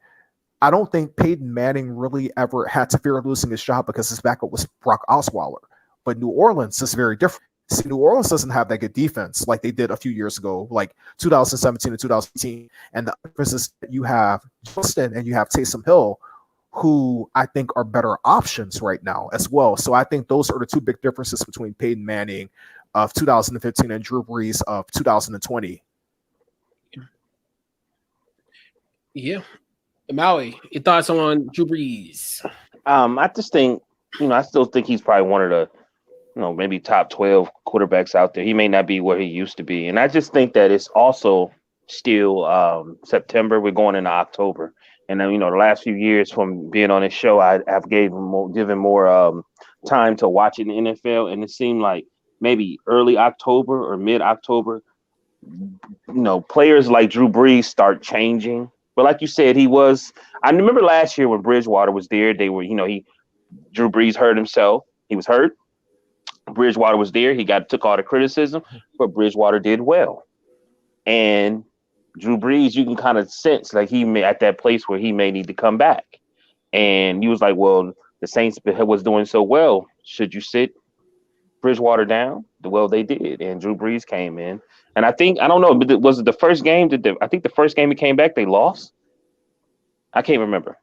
I don't think Peyton Manning really ever had to fear losing his job because his backup was Brock Osweiler. But New Orleans is very different. See, New Orleans doesn't have that good defense like they did a few years ago, like 2017 and 2018. And the difference is that you have Justin and you have Taysom Hill, who I think are better options right now as well. So I think those are the two big differences between Peyton Manning of 2015 and Drew Brees of 2020. Yeah. Maui, your thoughts on Drew Brees? I just think, I still think he's probably one of the, maybe top 12 quarterbacks out there. He may not be where he used to be. And I just think that it's also still September. We're going into October. And then, the last few years from being on this show, I've given more time to watching the NFL. And it seemed like maybe early October or mid-October, players like Drew Brees start changing. But like you said, I remember last year when Bridgewater was there, they were, Drew Brees hurt himself. He was hurt. Bridgewater was there. He took all the criticism, but Bridgewater did well. And Drew Brees, you can kind of sense like he may at that place where he may need to come back. And he was like, well, the Saints was doing so well. Should you sit Bridgewater down? Well, they did. And Drew Brees came in. And I don't know, but was it the first game? I think the first game he came back, they lost. I can't remember.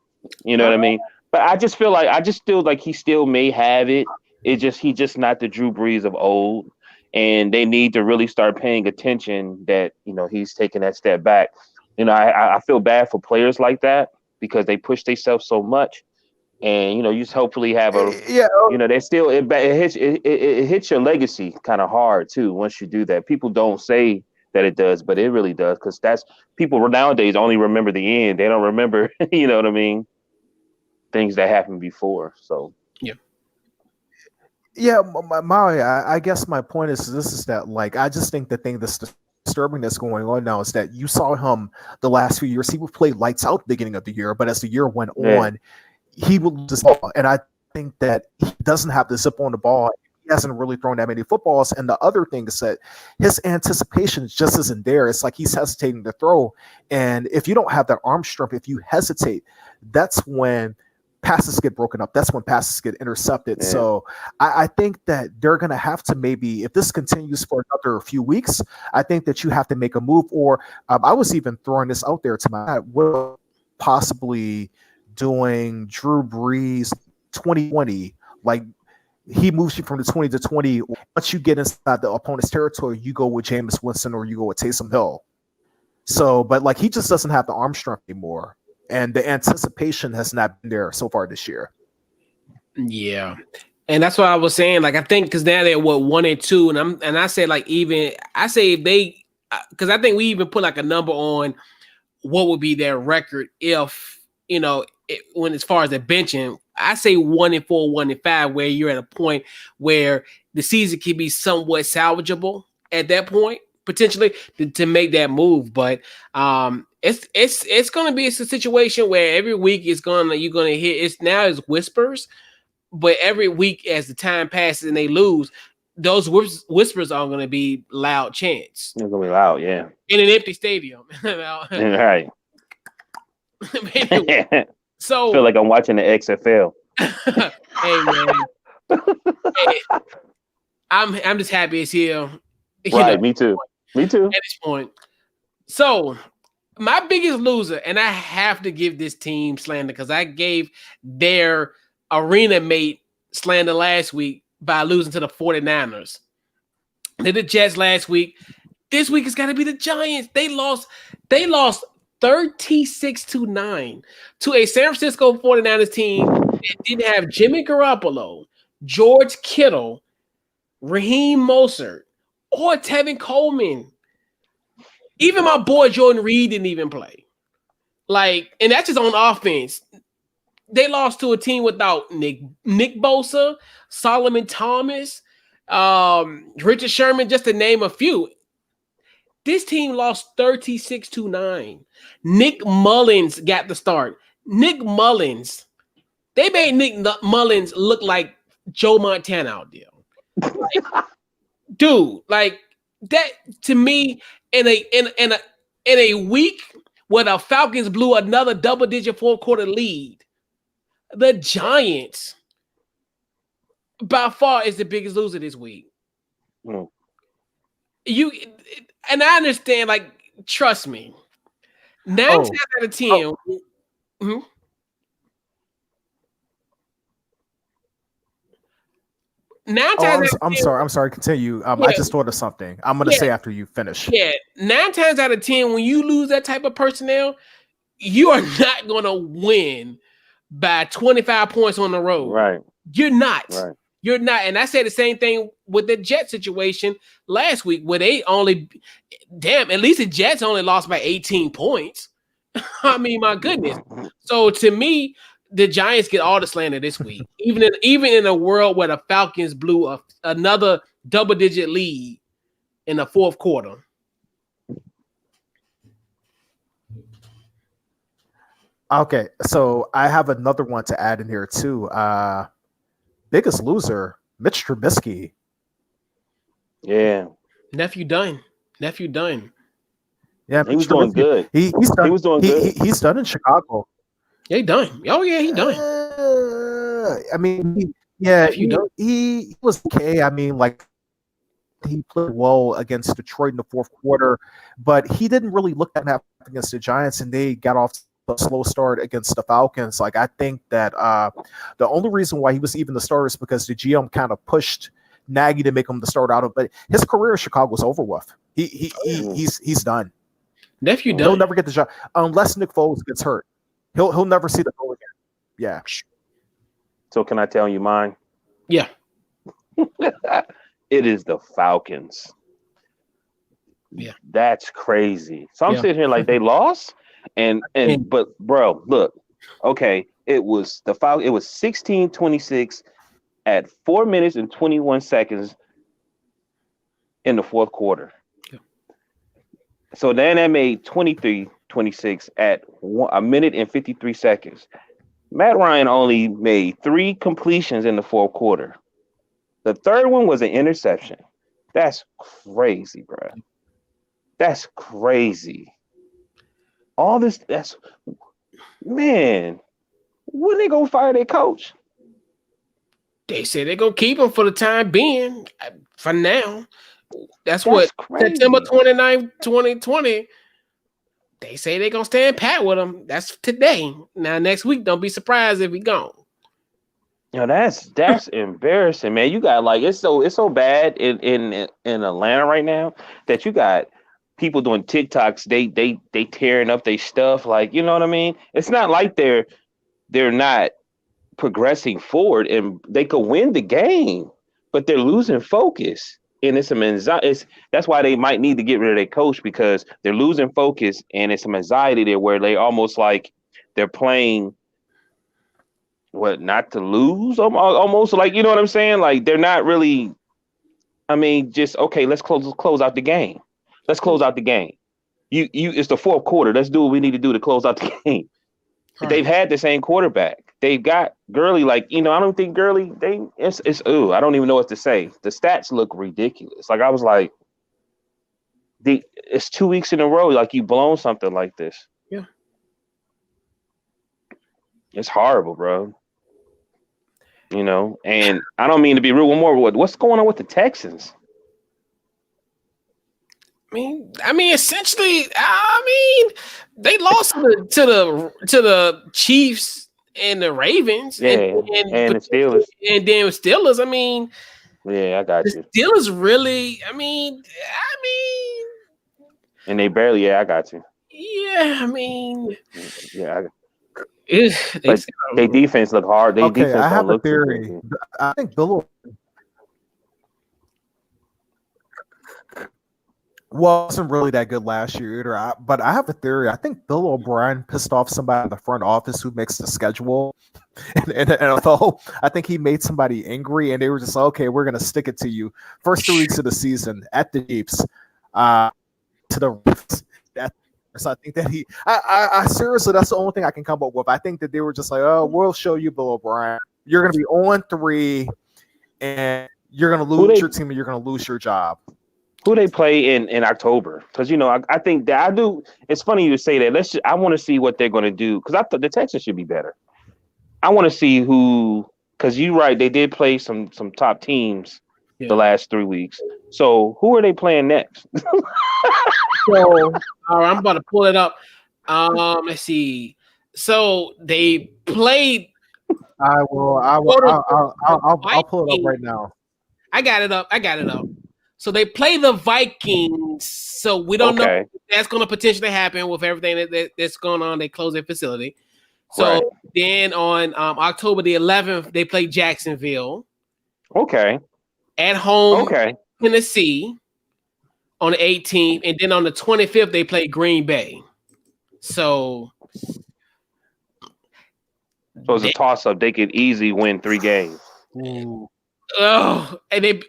You know what I mean? But I just feel like he still may have it. He just not the Drew Brees of old. And they need to really start paying attention that, he's taking that step back. I feel bad for players like that because they push themselves so much. And, you just hopefully have they still, it hits your legacy kind of hard too. Once you do that, people don't say that it does, but it really does. Cause people nowadays only remember the end. They don't remember, you know what I mean? Things that happened before. So, yeah. Yeah, I guess my point is that like I just think the thing that's disturbing that's going on now is that you saw him the last few years. He would play lights out at the beginning of the year, but as the year went on, he would just ball. And I think that he doesn't have the zip on the ball. He hasn't really thrown that many footballs. And the other thing is that his anticipation just isn't there. It's like he's hesitating to throw. And if you don't have that arm strength, if you hesitate, that's when passes get broken up. That's when passes get intercepted. Yeah. So I think that they're going to have to maybe, if this continues for another few weeks, I think that you have to make a move. Or I was even throwing this out there to my will possibly doing Drew Brees 2020, like he moves you from the 20 to 20. Once you get inside the opponent's territory, you go with Jameis Winston or you go with Taysom Hill. So, but like he just doesn't have the arm strength anymore. And the anticipation has not been there so far this year. Yeah. And that's what I was saying. Like, I think because now they're 1-2, and I said like I say if they, because I think we even put like a number on what would be their record if when as far as the benching. I say 1-4, 1-5, where you're at a point where the season can be somewhat salvageable at that point potentially to make that move, but it's going to be a situation where every week you're going to hear it's whispers, but every week as the time passes and they lose, those whispers are going to be loud chants. They're going to be loud, yeah, in an empty stadium. Right. Anyway, so I feel like I'm watching the XFL. Hey man, I'm just happy it's here. Right, me too. Me too. At this point. So my biggest loser, and I have to give this team slander because I gave their arena mate slander last week by losing to the 49ers. They did the Jets last week. This week it's got to be the Giants. They lost 36-9 to a San Francisco 49ers team that didn't have Jimmy Garoppolo, George Kittle, Raheem Mostert, or Tevin Coleman. Even my boy Jordan Reed didn't even play. Like, and that's just on offense. They lost to a team without Nick Bosa, Solomon Thomas, Richard Sherman, just to name a few. This team lost 36-9. Nick Mullins got the start. Nick Mullins. They made Nick Mullins look like Joe Montana out there. Like, dude, like that to me in a week where the Falcons blew another double-digit fourth-quarter lead, the Giants by far is the biggest loser this week. Mm. You and I understand. Like, trust me. 9 Oh. times out of 10. Mhm. 9 Oh, times out of I'm 10. sorry. I'm sorry. Continue. I Yeah, just thought of something. I'm gonna yeah, say after you finish. yeah. 9 times out of 10, when you lose that type of personnel, you are not gonna win by 25 points on the road. Right. You're not. Right. You're not. And I said the same thing with the Jet situation last week, where they only, damn, at least the Jets only lost by 18 points. I mean, my goodness. So to me, the Giants get all the slander this week, even in a world where the Falcons blew another double-digit lead in the fourth quarter. Okay, so I have another one to add in here too. Biggest loser, Mitch Trubisky. Yeah. Nephew done. Yeah, He was doing good. He's done. He was doing good. He's done in Chicago. Yeah, he done. Oh yeah, he done. I mean, Nephew done. he was okay. I mean, like he played well against Detroit in the fourth quarter, but he didn't really look that happy against the Giants, and they got off a slow start against the Falcons. Like I think that the only reason why he was even the starter is because the GM kind of pushed Nagy to make him the starter out of. But his career in Chicago was over with. He's done. Nephew done. He'll never get the job unless Nick Foles gets hurt. He'll never see the goal again. Yeah. So can I tell you mine? Yeah. It is the Falcons. Yeah. That's crazy. So I'm Yeah. sitting here like they lost. But bro, look, okay, it was the Falcons, it was 16-26 at 4 minutes and 21 seconds in the fourth quarter. Yeah. So then that made 23-26 at 1 minute and 53 seconds. Matt Ryan only made 3 completions in the fourth quarter. The third one was an interception. That's crazy, bro. That's crazy. All this, man, when they gonna fire their coach? They say they're gonna keep him for the time being. For now. That's crazy. September 29th, 2020. They say they're gonna stand pat with him. That's today. Now next week, don't be surprised if he gone. You know, that's embarrassing, man. You got like it's so bad in Atlanta right now that you got people doing TikToks. They tearing up their stuff, like, you know what I mean? It's not like they're not progressing forward and they could win the game, but they're losing focus. And it's some anxiety. That's why they might need to get rid of their coach, because they're losing focus and it's some anxiety there where they almost like they're playing not to lose, almost, like, you know what I'm saying? Like they're not really, I mean, just okay, let's close out the game. Let's close out the game. You it's the fourth quarter. Let's do what we need to do to close out the game. Right. They've had the same quarterback. They've got Gurley, like, you know, I don't think Gurley, I don't even know what to say. The stats look ridiculous. Like I was like, it's 2 weeks in a row, like you blown something like this. Yeah. It's horrible, bro. You know, and I don't mean to be rude. One more. What's going on with the Texans? I mean, essentially, they lost to the Chiefs and the Ravens, and the Steelers, and then with Steelers. I mean, yeah, I got you. Steelers really. I mean, and they barely. Yeah, I got you. Yeah, I mean, yeah. Their defense look hard. They defense I have a theory. I think Bill. Wasn't really that good last year either. But I have a theory. I think Bill O'Brien pissed off somebody in the front office who makes the schedule in the NFL. I think he made somebody angry, and they were just like, okay, we're going to stick it to you. First 2 weeks of the season at the Chiefs, to the Ravens. So I think that I seriously, that's the only thing I can come up with. I think that they were just like, oh, we'll show you, Bill O'Brien. You're going to be 0-3, and you're going to lose your team, and you're going to lose your job. Who they play in October? Because, you know, I think that I do. It's funny you to say that. I want to see what they're going to do, because I thought the Texans should be better. I want to see who, because you're right, they did play some top teams the last 3 weeks. So who are they playing next? So, all right, I'm about to pull it up. Let's see. So they played. I'll pull it up right now. I got it up. So they play the Vikings. So we don't know if that's going to potentially happen with everything that's going on. They close their facility. So then on October the 11th, they play Jacksonville. Okay. At home, Tennessee on the 18th. And then on the 25th, they play Green Bay. So it's a toss-up. They could easily win 3 games. Ooh. Oh, then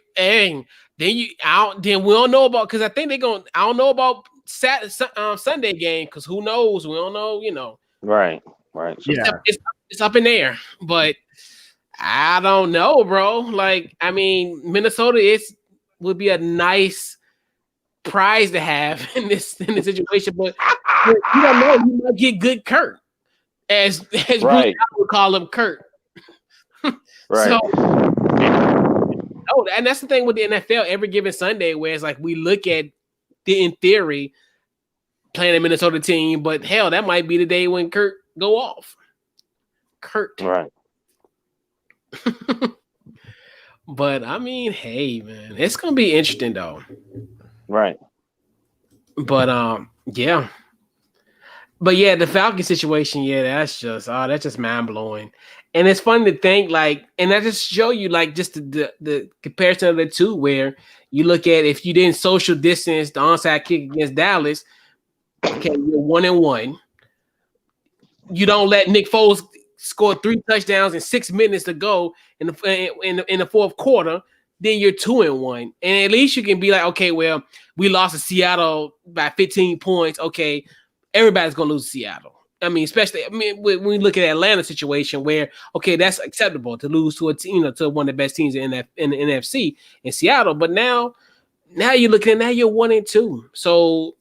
we don't know about, because I think they're going. I don't know about Sunday game, because who knows? We don't know. You know. Right. So it's up in there, but I don't know, bro. Like, I mean, Minnesota would be a nice prize to have in this situation, but you don't know. You might get good Kurt, as Bruce would call him, Kurt. Right. So, and that's the thing with the NFL. Every given Sunday, where it's like we look at in theory playing a Minnesota team, but hell, that might be the day when Kurt go off. Kurt. Right. But I mean, hey, man, it's gonna be interesting though. Right. But yeah. But yeah, the Falcon situation, that's just mind blowing. And it's funny to think, like, and I just show you, like, just the comparison of the two, where you look at, if you didn't social distance the onside kick against Dallas, okay, you're 1-1. You don't let Nick Foles score 3 touchdowns in 6 minutes to go in the fourth quarter, then you're 2-1. And at least you can be like, okay, well, we lost to Seattle by 15 points. Okay, everybody's gonna lose to Seattle. I mean, especially when we look at the Atlanta situation, where okay, that's acceptable to lose to a team, to one of the best teams in the NFC in Seattle. But now you're looking at, now you're 1-2. So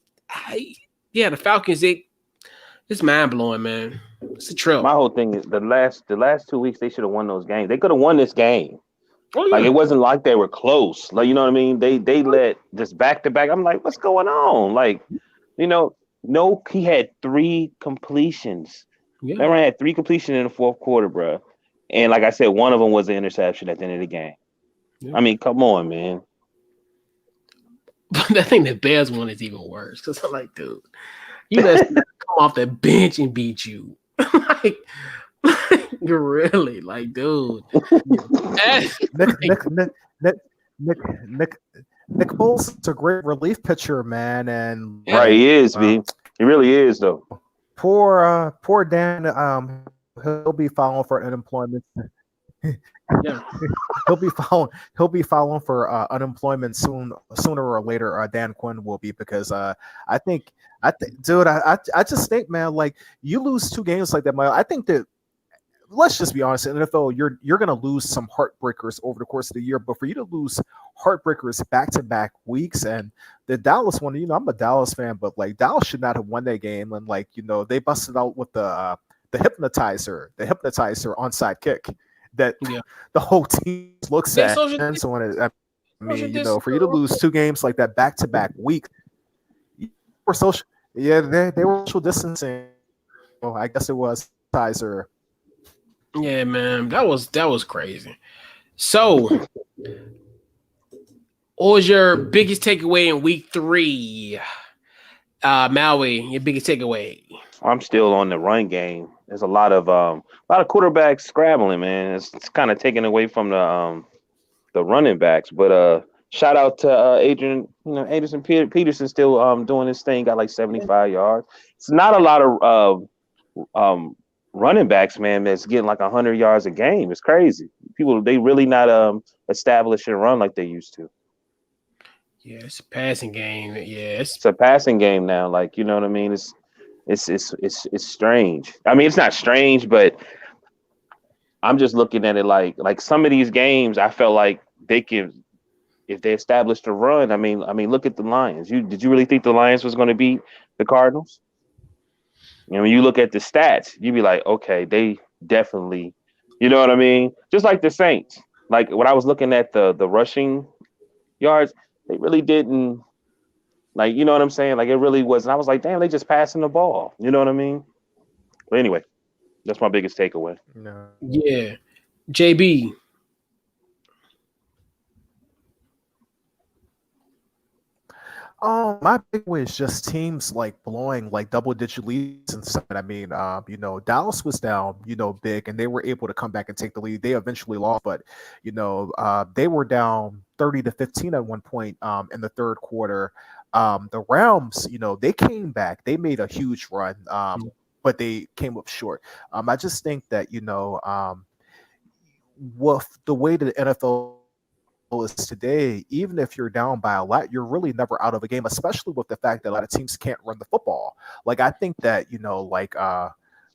the Falcons, it's mind blowing, man. It's a trip. My whole thing is the last 2 weeks they should have won those games. They could have won this game. Oh, yeah. Like, it wasn't like they were close. Like, you know what I mean? They let just back to back. I'm like, what's going on? Like, you know. No, he had 3 completions. Yeah. Remember, I had 3 completions in the fourth quarter, bro. And like I said, one of them was an interception at the end of the game. Yeah. I mean, come on, man. But I think the Bears one is even worse, because I'm like, dude, you let come off the bench and beat you. like, you're really like, dude. Nick Foles is a great relief pitcher, man, and right, he is, he really is, though. Poor Dan, he'll be filing for unemployment. Yeah, he'll be filing for unemployment sooner or later. Dan Quinn will be, because I think, dude, I just think, man, like, you lose 2 games like that, man. I think that, let's just be honest, in the NFL, you're going to lose some heartbreakers over the course of the year, but for you to lose heartbreakers back-to-back weeks, and the Dallas one, you know, I'm a Dallas fan, but like, Dallas should not have won that game, and like, you know, they busted out with the hypnotizer onside kick that the whole team looks at, and so on. I mean, you know, for you to lose 2 games like that back-to-back week, they were social distancing. Well, I guess it was Tizer. Yeah, man, that was crazy. So, what was your biggest takeaway in week 3? Maui, your biggest takeaway? I'm still on the run game. There's a lot of quarterbacks scrabbling, man. It's kind of taken away from the running backs. But shout out to Adrian Peterson, still doing his thing. Got like 75 yards. It's not a lot of running backs, man, that's getting like 100 yards a game. It's crazy. People, they really not establish and run like they used to. Yeah, it's a passing game. Yeah, it's a passing game now. Like, you know what I mean? It's strange. I mean, it's not strange, but I'm just looking at it like some of these games, I felt like they can, if they established a run. I mean, look at the Lions. Did you really think the Lions was going to beat the Cardinals? And when you look at the stats, you'd be like, okay, they definitely, you know what I mean? Just like the Saints. Like, when I was looking at the rushing yards. They really didn't, like, you know what I'm saying? Like, it really wasn't. I was like, damn, they just passing the ball. You know what I mean? But anyway, that's my biggest takeaway. No. Yeah. JB. My big way is just teams like blowing like double digit leads and stuff. I mean, Dallas was down, big, and they were able to come back and take the lead. They eventually lost, but they were down 30-15 at one point in the third quarter. The Rams, they came back. They made a huge run, but they came up short. I just think that with the way the NFL is today, even if you're down by a lot, you're really never out of a game, especially with the fact that a lot of teams can't run the football. Like, I think that,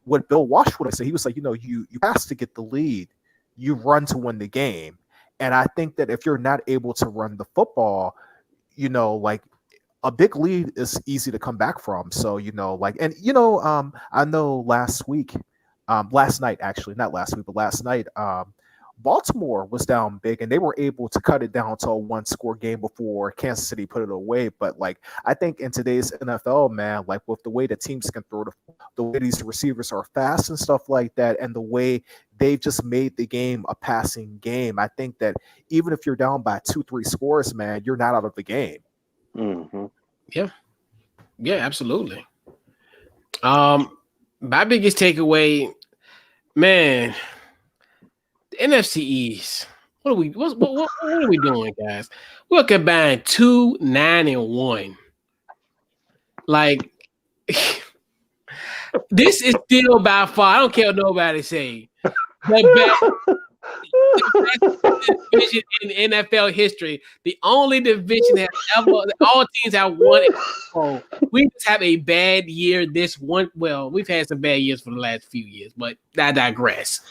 what Bill Walsh would have said, he was like, you have to get the lead, you run to win the game. And I think that if you're not able to run the football, a big lead is easy to come back from. So, I know last night, actually, not last week, but last night, Baltimore was down big and they were able to cut it down to a one score game before Kansas City put it away. But I think in today's NFL, man, with the way that teams can throw the way these receivers are fast and stuff like that, and the way they've just made the game a passing game, I think that even if you're down by 2-3 scores, man, you're not out of the game. Mm-hmm. Yeah, absolutely. My biggest takeaway, man, the NFC East. What are we doing, guys? We're combining 2-9-1. Like, this is still by far, I don't care what nobody say, the best division in NFL history. The only division that ever, all teams have won it. We just have a bad year this one. Well, we've had some bad years for the last few years, but I digress.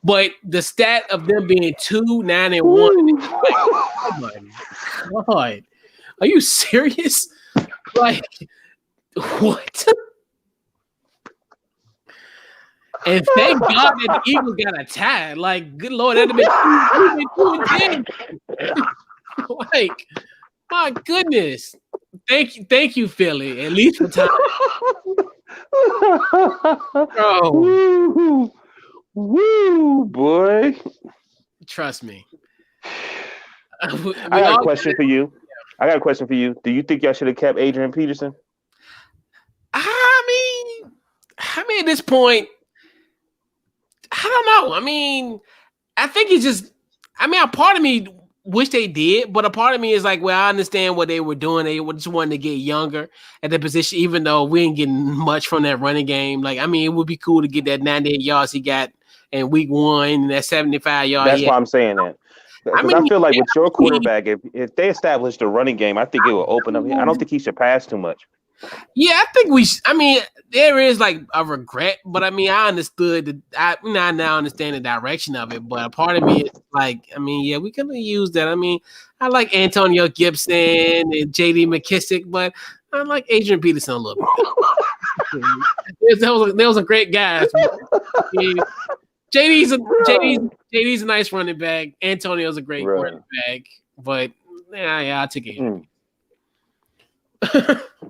But the stat of them being 2-9-1, oh my God, are you serious? Like, what? And thank God that the Eagles got a tie. Like, good Lord, that'd have been 2-10. Like, my goodness. Thank you, Philly, at least for time. Bro. Woo, boy. Trust me. I got a question for you. Do you think y'all should have kept Adrian Peterson? I mean, at this point, I don't know. I mean, I think it's just, a part of me wish they did, but a part of me is like, well, I understand what they were doing. They just wanted to get younger at the position, even though we ain't getting much from that running game. Like, it would be cool to get that 98 yards he got in week 1 and that 75 yards. That's why I'm saying that. Because I feel like with your quarterback, if they established a running game, I think it will open up. I don't think he should pass too much. Yeah, I think there is like a regret, but I understood that. I now understand the direction of it, but a part of me is like, yeah, we could have used that. I like Antonio Gibson and JD McKissick, but I like Adrian Peterson a little bit. Those are great guys. JD's a nice running back. Antonio's a great running back, but yeah, I'll take it.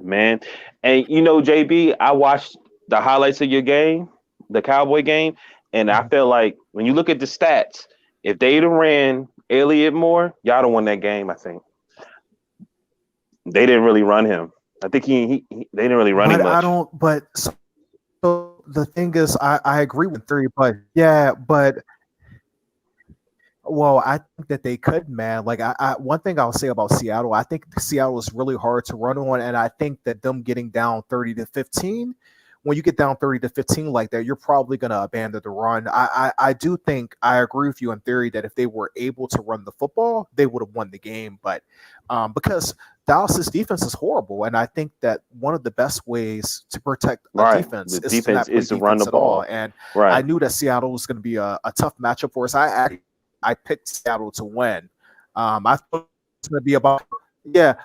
Man, and JB, I watched the highlights of your game, the Cowboy game, and I felt like when you look at the stats, if they'd have ran Elliott more, y'all would have won that game. I think they didn't really run him. I think they didn't really run him much. I don't. But so the thing is, I agree with theory, but yeah, but. Well, I think that they could, man. Like, I one thing I'll say about Seattle, I think Seattle is really hard to run on, and I think that them getting down 30-15, when you get down 30-15 like that, you're probably going to abandon the run. I do think I agree with you in theory that if they were able to run the football, they would have won the game. But because Dallas's defense is horrible, and I think that one of the best ways to protect a defense is to run the ball. And I knew that Seattle was going to be a tough matchup for us. I picked Seattle to win. I thought it's going to be about your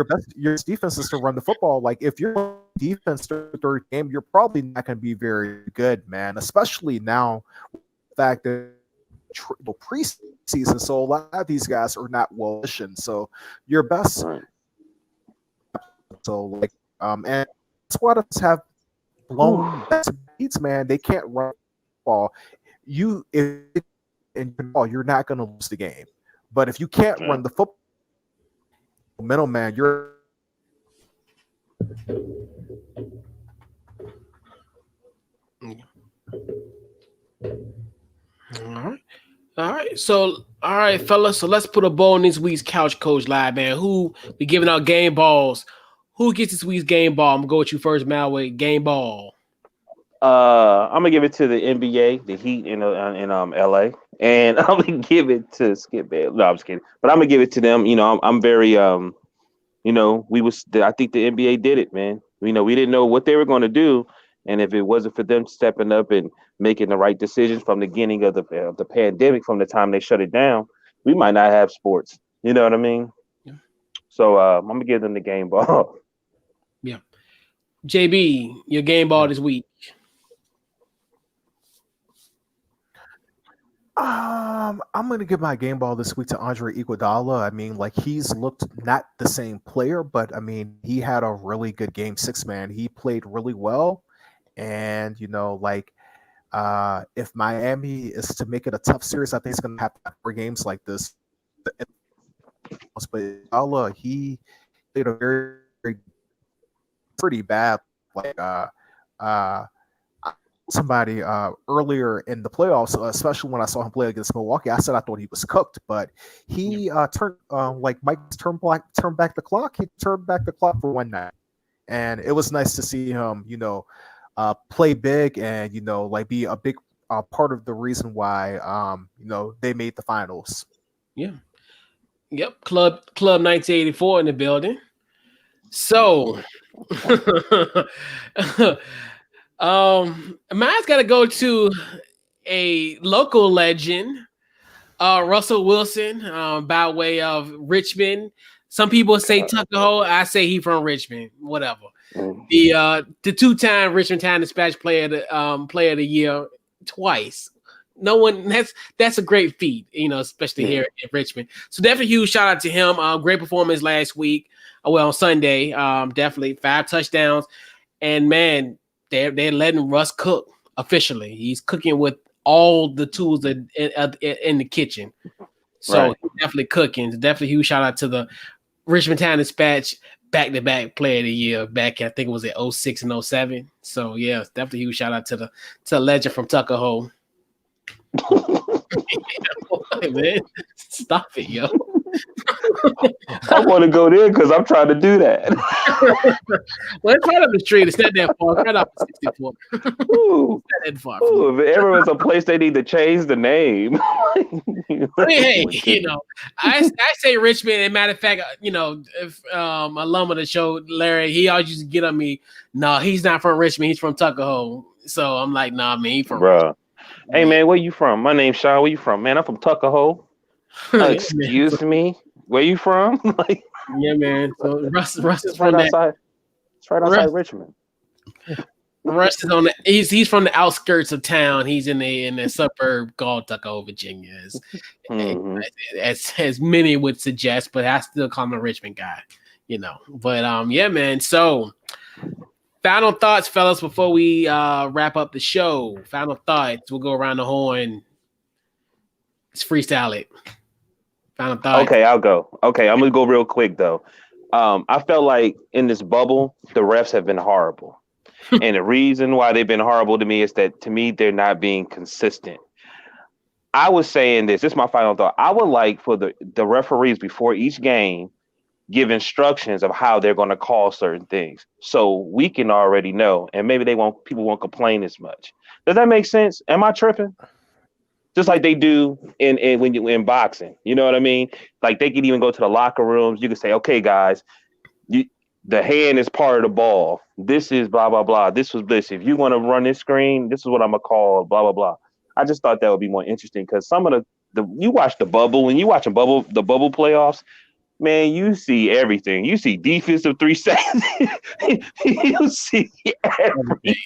best defense is to run the football. Like, if your defense third game, you're probably not going to be very good, man. Especially now, the fact that preseason, so a lot of these guys are not well positioned. So your best, Right. so like, and squatters have blown beats, man. They can't run the ball. You if in ball, you're not going to lose the game. But if you can't run the football, middleman, you're All right. So, all right, fellas. So let's put a ball in this week's Couch Coach Live, man. Who be giving out game balls? Who gets this week's game ball? I'm gonna go with you first, Malway. Game ball. I'm gonna give it to the NBA, the Heat in LA, and I'm gonna give it to Skip Bayless. No, I'm just kidding. But I'm gonna give it to them. You know, I'm very I think the NBA did it, man. We didn't know what they were going to do, and if it wasn't for them stepping up and making the right decisions from the beginning of the pandemic, from the time they shut it down, we might not have sports. You know what I mean? Yeah. So I'm gonna give them the game ball. Yeah. JB, your game ball this week. I'm gonna give my game ball this week to Andre Iguodala. I mean, like, he's looked not the same player, but I mean, he had a really good game 6, man. He played really well, and if Miami is to make it a tough series, I think it's gonna have to have 4 games like this. But Iguodala, he played a very, very pretty bad, somebody earlier in the playoffs, especially when I saw him play against Milwaukee. I said I thought he was cooked, but he turned Mike turned back the clock. He turned back the clock for one night, and it was nice to see him, play big and be a big part of the reason why they made the finals. Yeah. Yep. Club 1984 in the building. So. Mine's got to go to a local legend, Russell Wilson, by way of Richmond. Some people say Tuckahoe. I say he from Richmond. Whatever. The 2-time Richmond Times-Dispatch player of the year twice. No one that's a great feat, especially here in Richmond. So definitely huge shout out to him. Great performance last week. On Sunday. Definitely 5 touchdowns, and man. They're letting Russ cook officially. He's cooking with all the tools in the kitchen. So He's definitely cooking. Definitely huge shout out to the Richmond Times-Dispatch back-to-back player of the year back, I think it was at 06 and 07. So yeah, definitely huge shout out to the legend from Tuckahoe. Man, stop it, yo. I want to go there because I'm trying to do that. Well, it's right up the street. It's not that far. It's right up 64. Ooh. It's not that far. Ooh, if ever was a place they need to change the name. Hey, I say Richmond. And matter of fact, if alum of the show, Larry, he always used to get on me. No, he's not from Richmond. He's from Tuckahoe. So I'm like, nah, man, he's from Richmond. Hey, man, where you from? My name's Sean. Where you from? Man, I'm from Tuckahoe. Excuse me. Where you from? Yeah, man. So Russ is from outside. It's right outside Richmond. Russ is on he's from the outskirts of town. He's in the suburb called Tuckahoe, Virginia, as many would suggest, but I still call him a Richmond guy, But yeah, man. So final thoughts, fellas, before we wrap up the show. Final thoughts. We'll go around the horn. Let's freestyle it. Final thoughts. Okay, I'll go. Okay, I'm gonna go real quick though. I felt like in this bubble, the refs have been horrible. And the reason why they've been horrible to me is that, to me, they're not being consistent. I was saying this is my final thought. I would like for the referees before each game give instructions of how they're going to call certain things, so we can already know, and maybe people won't complain as much. Does that make sense? Am I tripping? Just like they do in boxing, you know what I mean? Like they can even go to the locker rooms. You can say, okay, guys, the hand is part of the ball. This is blah, blah, blah. This was this. If you want to run this screen, this is what I'm going to call, blah, blah, blah. I just thought that would be more interesting because some of you watch the bubble, when you watch the bubble playoffs, man, you see everything. You see defensive 3 seconds. You see everything.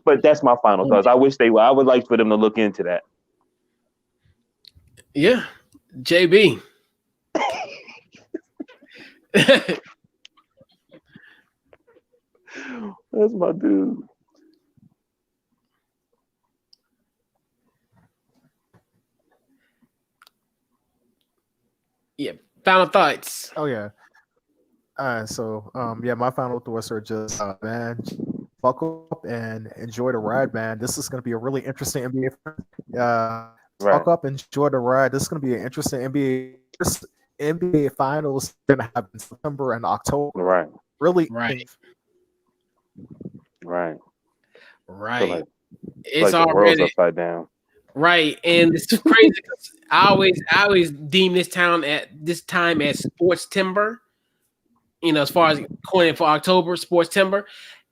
But that's my final thoughts. I would like for them to look into that. Yeah, JB. That's my dude. Yeah. Final thoughts. Oh yeah. So yeah, my final thoughts are just man, buckle up and enjoy the ride, man. This is going to be a really interesting NBA. Right. Buckle up, enjoy the ride. This is going to be an interesting NBA finals going to happen in September and October. Right. Really, Right. Right. Right. Like, It's like the world's already upside down. right, and it's crazy. 'Cause I always deem this time as sports timber. You know, as far as coining for October, sports timber.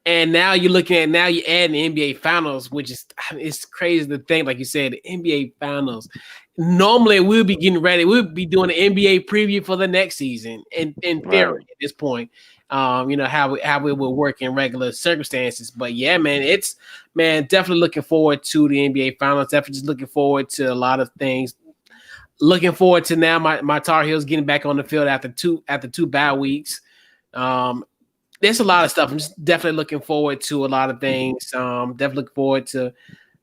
And now you're looking at you add the NBA Finals, which is it's crazy to think, like you said, the NBA Finals. Normally we'll be getting ready. We'll be doing an NBA preview for the next season. In theory, at this point, you know how it will work in regular circumstances. But yeah, man, definitely looking forward to the NBA Finals. Definitely just looking forward to a lot of things. Looking forward to now my Tar Heels getting back on the field after two bye weeks. There's a lot of stuff. I'm just definitely looking forward to a lot of things. Definitely looking forward to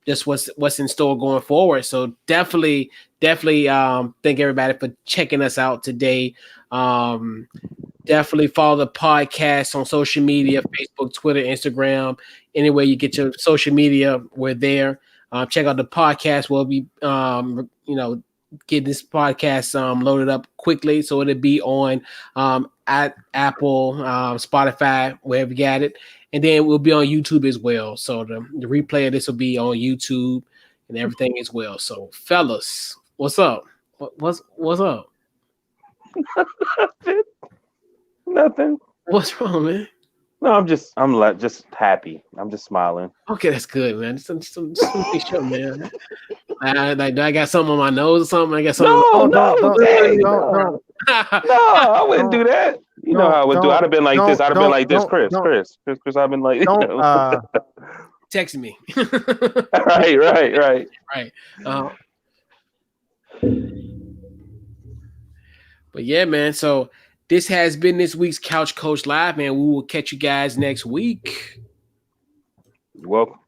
just what's in store going forward. So definitely thank everybody for checking us out today. Definitely follow the podcast on social media, Facebook, Twitter, Instagram, anywhere you get your social media, we're there. Check out the podcast. We'll be get this podcast loaded up quickly, so it'll be on at Apple, Spotify, wherever you got it, and then we'll be on YouTube as well. So the replay of this will be on YouTube and everything as well. So, fellas, what's up? What's up? Nothing. What's wrong, man? No, I'm just happy. I'm just smiling. Okay, that's good, man. Just be sure, man. Do I got something on my nose or something? I got something. No, I wouldn't do that. You know how I would do. I'd have been like this. I'd have been like this, Chris. I've been like, text me. Right. But yeah, man. So this has been this week's Couch Coach Live, man. We will catch you guys next week. Welcome.